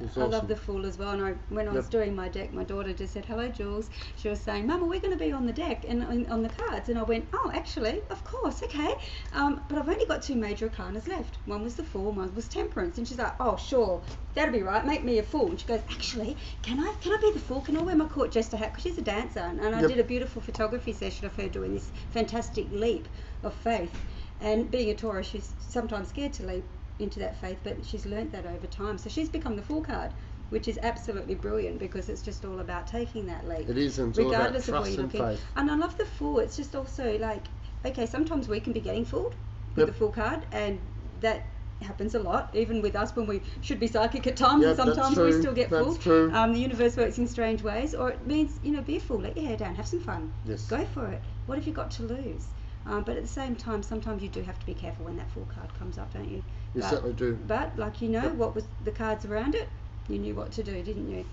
It's I love awesome. the Fool as well. And when I was Yep. doing my deck, my daughter just said, "Hello, Jules." She was saying, "Mama, we're going to be on the deck and on the cards." And I went, "Oh, actually, of course, okay." But I've only got 2 major arcanas left. One was the Fool, one was Temperance. And she's like, "Oh, sure, that'll be right. Make me a Fool." And she goes, "Actually, can I be the Fool? Can I wear my court jester hat?" Because she's a dancer. And I Yep. did a beautiful photography session of her doing this fantastic leap of faith. And being a Taurus, she's sometimes scared to leap into that faith, but she's learnt that over time. So she's become the Fool card, which is absolutely brilliant, because it's just all about taking that leap. It is, and it's all about regardless of where trust you're and looking. faith. And I love the Fool. It's just also like, okay, sometimes we can be getting fooled with Yep. the Fool card, and that happens a lot, even with us when we should be psychic at times, Yep, and that's sometimes we true. still get That's fooled. true. The universe works in strange ways, or it means, be a fool, let your hair down, have some fun, Yes. go for it. What have you got to lose? But at the same time, sometimes you do have to be careful when that Fool card comes up, don't you? You certainly do. But like Yep. what was the cards around it, you knew what to do, didn't you?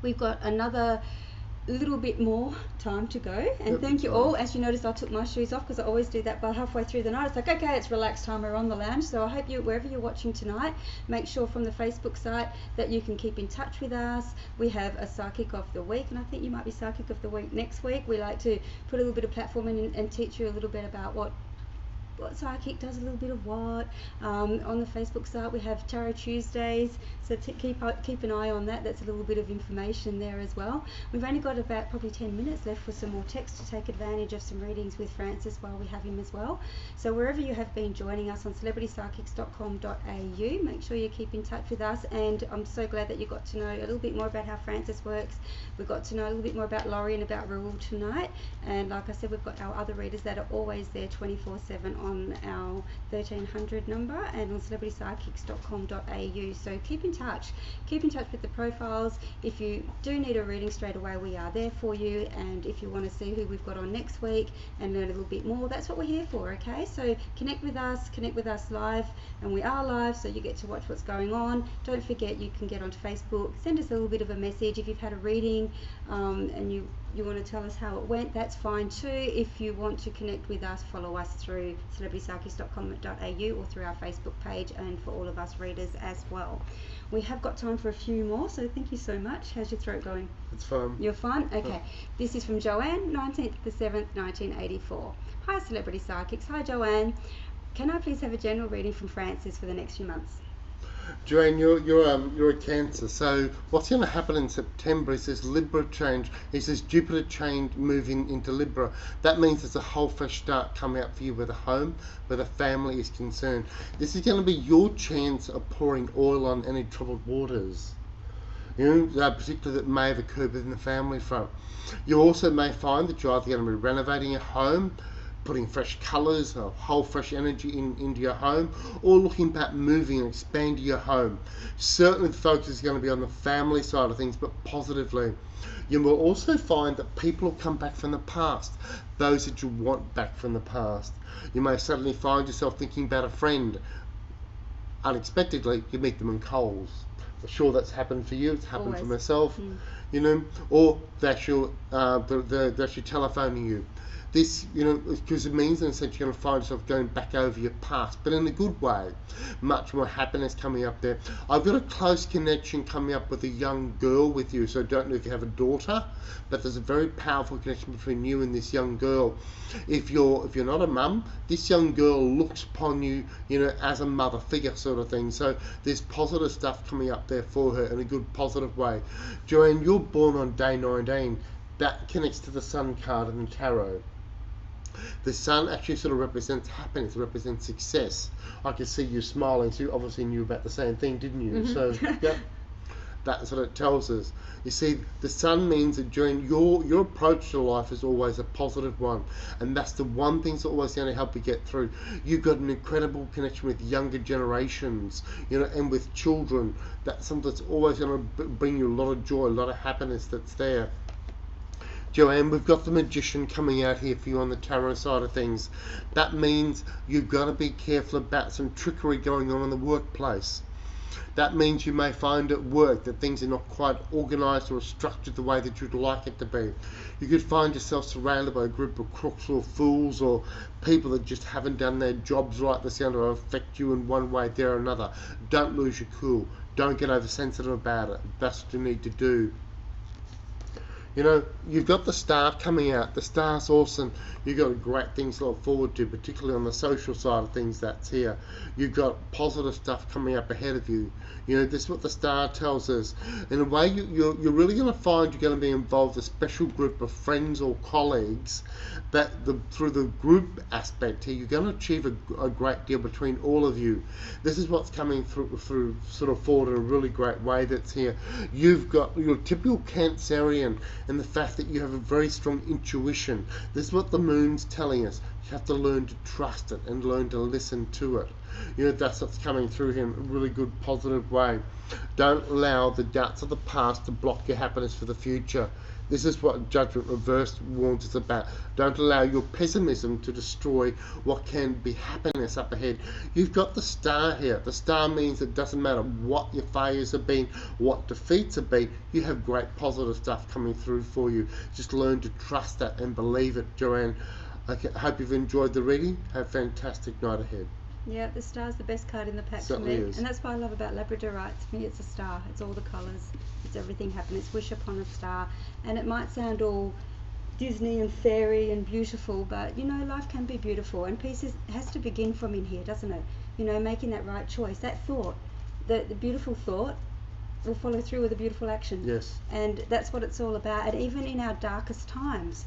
We've got another little bit more time to go, and Yep, thank you fine. all. As you noticed, I took my shoes off because I always do that by halfway through the night. It's like, okay, it's relaxed time, we're on the lounge. So I hope you, wherever you're watching tonight, make sure from the Facebook site that you can keep in touch with us. We have a Psychic of the Week, and I think you might be Psychic of the Week next week. We like to put a little bit of platform in and teach you a little bit about what Psychic does, a little bit of what. On the Facebook site we have Tarot Tuesdays, so keep an eye on that. That's a little bit of information there as well. We've only got about probably 10 minutes left for some more text to take advantage of some readings with Francis while we have him as well. So wherever you have been joining us on celebritypsychics.com.au, make sure you keep in touch with us, and I'm so glad that you got to know a little bit more about how Francis works. We got to know a little bit more about Laurie and about Raoul tonight, and like I said, we've got our other readers that are always there 24/7 on our 1300 number and on celebritypsychics.com.au. So keep in touch with the profiles. If you do need a reading straight away, we are there for you, and if you want to see who we've got on next week and learn a little bit more, that's what we're here for. Okay, so connect with us live, and we are live, so you get to watch what's going on. Don't forget, you can get onto Facebook, send us a little bit of a message if you've had a reading and you want to tell us how it went. That's fine too. If you want to connect with us, follow us through celebritypsychics.com.au or through our Facebook page, and for all of us readers as well. We have got time for a few more, so thank you so much. How's your throat going? It's fun. You're fine? Okay. This is from Joanne, 19th of the 7th, 1984. Hi, Celebrity Psychics. Hi, Joanne. Can I please have a general reading from Francis for the next few months? Joanne, you're a Cancer. So what's going to happen in September is this Libra change. It's this Jupiter change moving into Libra. That means there's a whole fresh start coming out for you with a home, where the family is concerned. This is going to be your chance of pouring oil on any troubled waters, particularly that may have occurred within the family front. You also may find that you're either going to be renovating a home, putting fresh colours, a whole fresh energy into your home, or looking back, moving and expanding your home. Certainly the focus is going to be on the family side of things, but positively. You will also find that people will come back from the past, those that you want back from the past. You may suddenly find yourself thinking about a friend unexpectedly you meet them in Coles. I'm sure that's happened for you. It's happened for Always. myself. You know, or they're actually telephoning you. This, you know, because it means in a sense you're going to find yourself going back over your past, but in a good way. Much more happiness coming up there. I've got a close connection coming up with a young girl with you, so I don't know if you have a daughter, but there's a very powerful connection between you and this young girl. If you're not a mum, this young girl looks upon you, you know, as a mother figure sort of thing. So there's positive stuff coming up there for her in a good positive way. Joanne, you're born on day 19. That connects to the Sun card in the tarot. The sun actually sort of represents happiness, represents success. I can see you smiling, so you obviously knew about the same thing, didn't you? So, yeah, that's what it tells us. You see, the sun means that during your approach to life is always a positive one, and that's the one thing that's always going to help you get through. You've got an incredible connection with younger generations, you know, and with children. That's something that's always going to bring you a lot of joy, a lot of happiness that's there. Joanne, we've got the Magician coming out here for you on the tarot side of things. That means you've got to be careful about some trickery going on in the workplace. That means you may find at work that things are not quite organised or structured the way that you'd like it to be. You could find yourself surrounded by a group of crooks or fools or people that just haven't done their jobs right that's going to affect you in one way or another. Don't lose your cool. Don't get oversensitive about it. That's what you need to do. You know, you've got the Star coming out. The Star's awesome. You've got great things to look forward to, particularly on the social side of things that's here. You've got positive stuff coming up ahead of you. You know, this is what the Star tells us. In a way, you're really going to find you're going to be involved with a special group of friends or colleagues that through the group aspect here, you're going to achieve a great deal between all of you. This is what's coming through sort of forward in a really great way that's here. You've got your typical Cancerian and the fact that you have a very strong intuition. This is what the moon's telling us. You have to learn to trust it and learn to listen to it. You know, that's what's coming through here in a really good positive way. Don't allow the doubts of the past to block your happiness for the future. This is what Judgment Reversed warns us about. Don't allow your pessimism to destroy what can be happiness up ahead. You've got the Star here. The Star means it doesn't matter what your failures have been, what defeats have been, you have great positive stuff coming through for you. Just learn to trust that and believe it, Joanne. I hope you've enjoyed the reading. Have a fantastic night ahead. Yeah, the star's the best card in the pack for Certainly me. is. And that's what I love about Labradorites. For me, it's a star. It's all the colours. It's everything happening. It's wish upon a star. And it might sound all Disney and fairy and beautiful, but, you know, life can be beautiful. And peace has to begin from in here, doesn't it? You know, making that right choice. That thought, the beautiful thought will follow through with a beautiful action. Yes. And that's what it's all about. And even in our darkest times,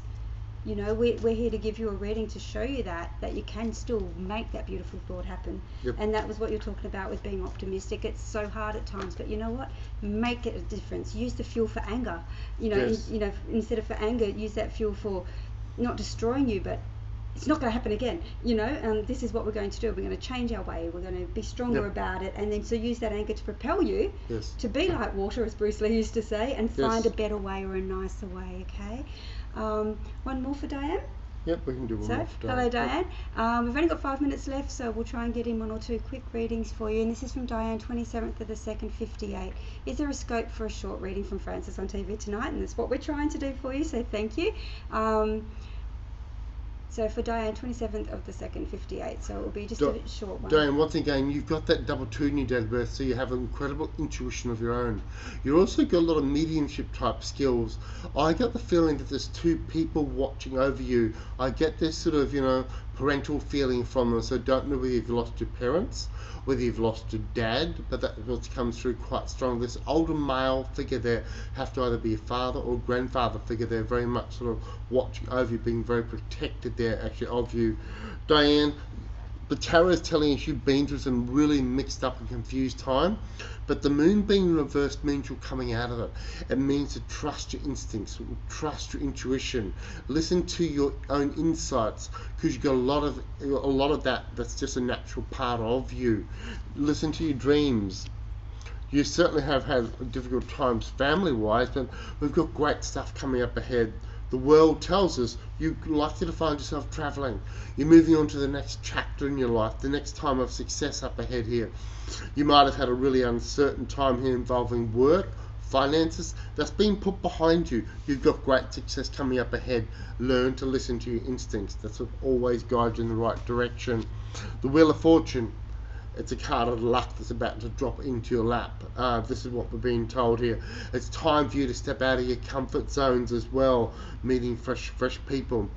you know, we're here to give you a reading to show you that you can still make that beautiful thought happen. Yep. And that was what you're talking about with being optimistic. It's so hard at times, but you know what? Make it a difference. Use the fuel for anger. You know, Yes. you know, instead of for anger, use that fuel for not destroying you, but it's not going to happen again. You know, and this is what we're going to do. We're going to change our way. We're going to be stronger Yep. about it, and then so use that anger to propel you Yes. to be like water, as Bruce Lee used to say, and Yes. find a better way or a nicer way. Okay. One more for Diane. Yep, we can do one So, more today. hello Diane. We've only got 5 minutes left, so we'll try and get in one or two quick readings for you. And this is from Diane, 27th of the 2nd, 58. Is there a scope for a short reading from Francis on TV tonight? And that's what we're trying to do for you, so thank you. So for Diane, 27th of the 2nd, 58. So it will be just a short one. Diane, once again, you've got that double 2 in your date of birth, so you have an incredible intuition of your own. You've also got a lot of mediumship type skills. I get the feeling that there's 2 people watching over you. I get this sort of, you know, parental feeling from them, so don't know whether you've lost your parents, whether you've lost your dad, but that what comes through quite strong. This older male figure there have to either be a father or grandfather figure there, very much sort of watching over you, being very protected there actually of you. Diane, the tarot is telling us you've been through some really mixed up and confused time, but the moon being reversed means you're coming out of it. It means to trust your instincts, trust your intuition, listen to your own insights, because you've got a lot of that's just a natural part of you. Listen to your dreams. You certainly have had difficult times family-wise, but we've got great stuff coming up ahead The world tells us you're likely to find yourself traveling. You're moving on to the next chapter in your life, the next time of success up ahead here. You might have had a really uncertain time here involving work, finances. That's been put behind you. You've got great success coming up ahead. Learn to listen to your instincts. That's what always guides you in the right direction. The Wheel of Fortune, it's a card of luck that's about to drop into your lap. This is what we're being told here. It's time for you to step out of your comfort zones as well, meeting fresh people.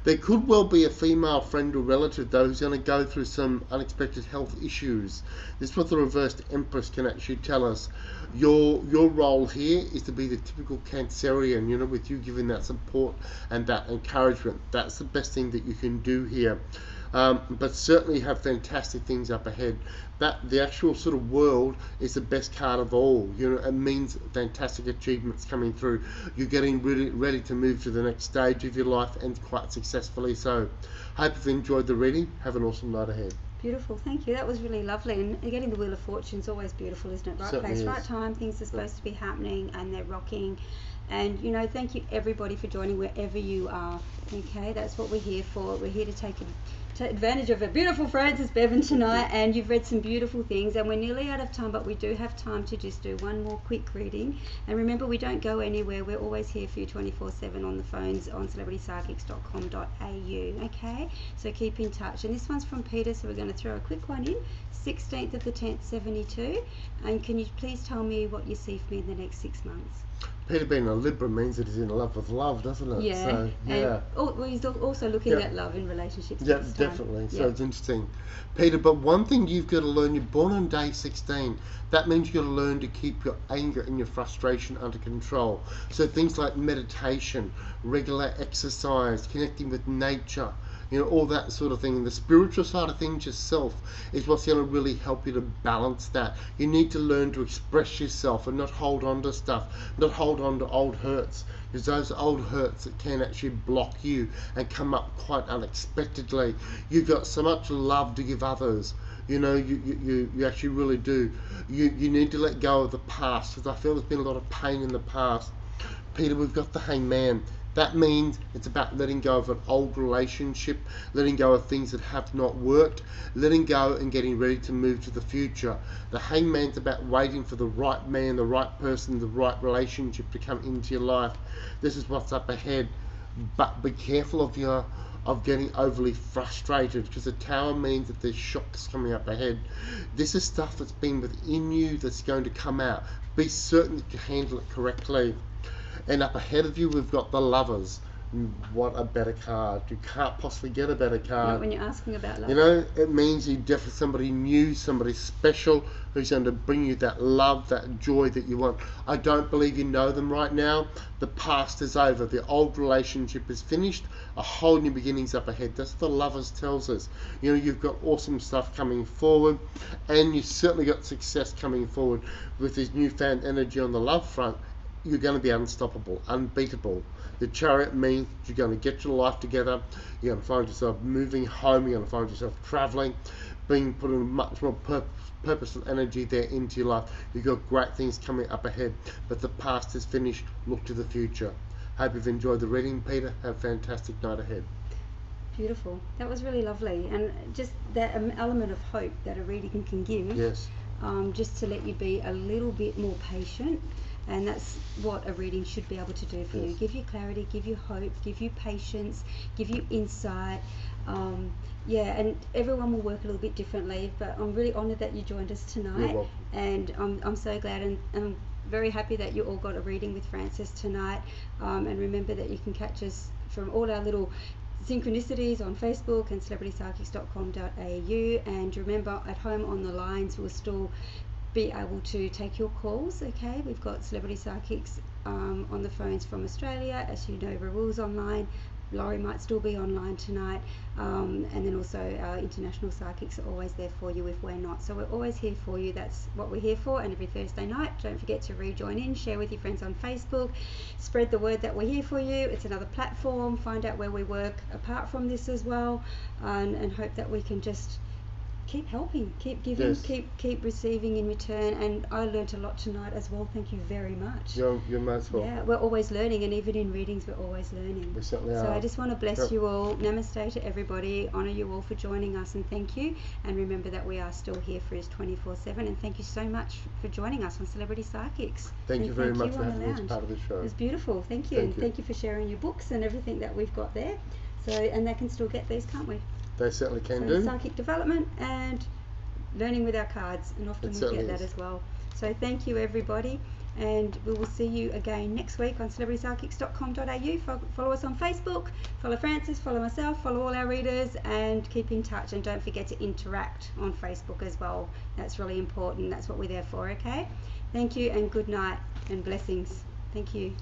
There could well be a female friend or relative though who's going to go through some unexpected health issues. This is what the reversed Empress can actually tell us. Your role here is to be the typical Cancerian, you know, with you giving that support and that encouragement. That's the best thing that you can do here. But certainly have fantastic things up ahead. That the actual sort of world is the best card of all. You know, it means fantastic achievements coming through. You're getting really ready to move to the next stage of your life, and quite successfully so. Hope you've enjoyed the reading. Have an awesome night ahead. Beautiful, thank you. That was really lovely. And getting the Wheel of Fortune is always beautiful, isn't it? Right Certainly place, is. right time. Things are supposed to be happening, and they're rocking. And you know, thank you everybody for joining wherever you are. Okay, that's what we're here for. We're here to take advantage of a beautiful Frances Bevan tonight, and you've read some beautiful things, and we're nearly out of time, but we do have time to just do one more quick reading. And remember, we don't go anywhere. We're always here for you 24/7 on the phones on celebritypsychics.com.au. Okay, so keep in touch. And this one's from Peter, so we're going to throw a quick one in. 16th of the 10th, 72. And can you please tell me what you see for me in the next 6 months? Peter being a Libra means that he's in love with love, doesn't it? Yeah. So, yeah. And he's also looking Yeah. at love in relationships. Yeah, this time. definitely. So Yeah. it's interesting. Peter, but one thing you've got to learn, you're born on day 16. That means you've got to learn to keep your anger and your frustration under control. So things like meditation, regular exercise, connecting with nature, you know, all that sort of thing. And the spiritual side of things yourself is what's going to really help you to balance that. You need to learn to express yourself and not hold on to stuff, not hold on to old hurts, because those old hurts that can actually block you and come up quite unexpectedly. You've got so much love to give others. You know, you actually really do. You need to let go of the past, because I feel there's been a lot of pain in the past. Peter, we've got the Hangman. That means it's about letting go of an old relationship, letting go of things that have not worked, letting go and getting ready to move to the future. The Hangman's about waiting for the right man, the right person, the right relationship to come into your life. This is what's up ahead. But be careful of getting overly frustrated, because the Tower means that there's shocks coming up ahead. This is stuff that's been within you that's going to come out. Be certain that you handle it correctly. And up ahead of you, we've got the Lovers. What a better card. You can't possibly get a better card. Not when you're asking about love. You know, it means you definitely somebody new, somebody special, who's going to bring you that love, that joy that you want. I don't believe you know them right now. The past is over. The old relationship is finished. A whole new beginning's up ahead. That's what the Lovers tells us. You know, you've got awesome stuff coming forward, and you've certainly got success coming forward with this newfound energy on the love front. You're going to be unstoppable, unbeatable. The Chariot means you're going to get your life together. You're going to find yourself moving home. You're going to find yourself traveling, being putting much more purposeful energy there into your life. You've got great things coming up ahead, but the past is finished. Look to the future. Hope you've enjoyed the reading, Peter. Have a fantastic night ahead. Beautiful. That was really lovely, and just that element of hope that a reading can give. Yes. Just to let you be a little bit more patient. And that's what a reading should be able to do for you. Yes. Give you clarity, give you hope, give you patience, give you insight. Yeah, and everyone will work a little bit differently, but I'm really honoured that you joined us tonight. You're welcome. And I'm so glad, and I'm very happy that you all got a reading with Frances tonight. And remember that you can catch us from all our little synchronicities on Facebook and celebritypsychics.com.au. And remember, at home on the lines, we'll still be able to take your calls. Okay, we've got Celebrity Psychics on the phones from Australia. As you know, Rahul's online. Laurie might still be online tonight, and then also our international psychics are always there for you if we're not. So we're always here for you. That's what we're here for. And every Thursday night, don't forget to rejoin in, share with your friends on Facebook, spread the word that we're here for you. It's another platform. Find out where we work apart from this as well, and hope that we can just keep helping, keep giving, Yes. keep receiving in return. And I learnt a lot tonight as well. Thank you very much. You're most welcome. Yeah, we're always learning, and even in readings, we're always learning. We certainly So are. I just want to bless Yep. you all. Namaste to everybody. Honour you all for joining us, and thank you. And remember that we are still here for us 24/7. And thank you so much for joining us on Celebrity Psychics. Thank And you very much you for on the having me as lounge. part of the show. It was beautiful. Thank you. Thank And you. thank you for sharing your books and everything that we've got there. So, and they can still get these, can't we? They certainly can So do. psychic development and learning with our cards, and often It we certainly get that is. as well. So thank you everybody, and we will see you again next week on celebritypsychics.com.au. Follow us on Facebook, follow Francis, follow myself, follow all our readers, and keep in touch. And don't forget to interact on Facebook as well. That's really important. That's what we're there for, okay? Thank you, and good night and blessings. Thank you.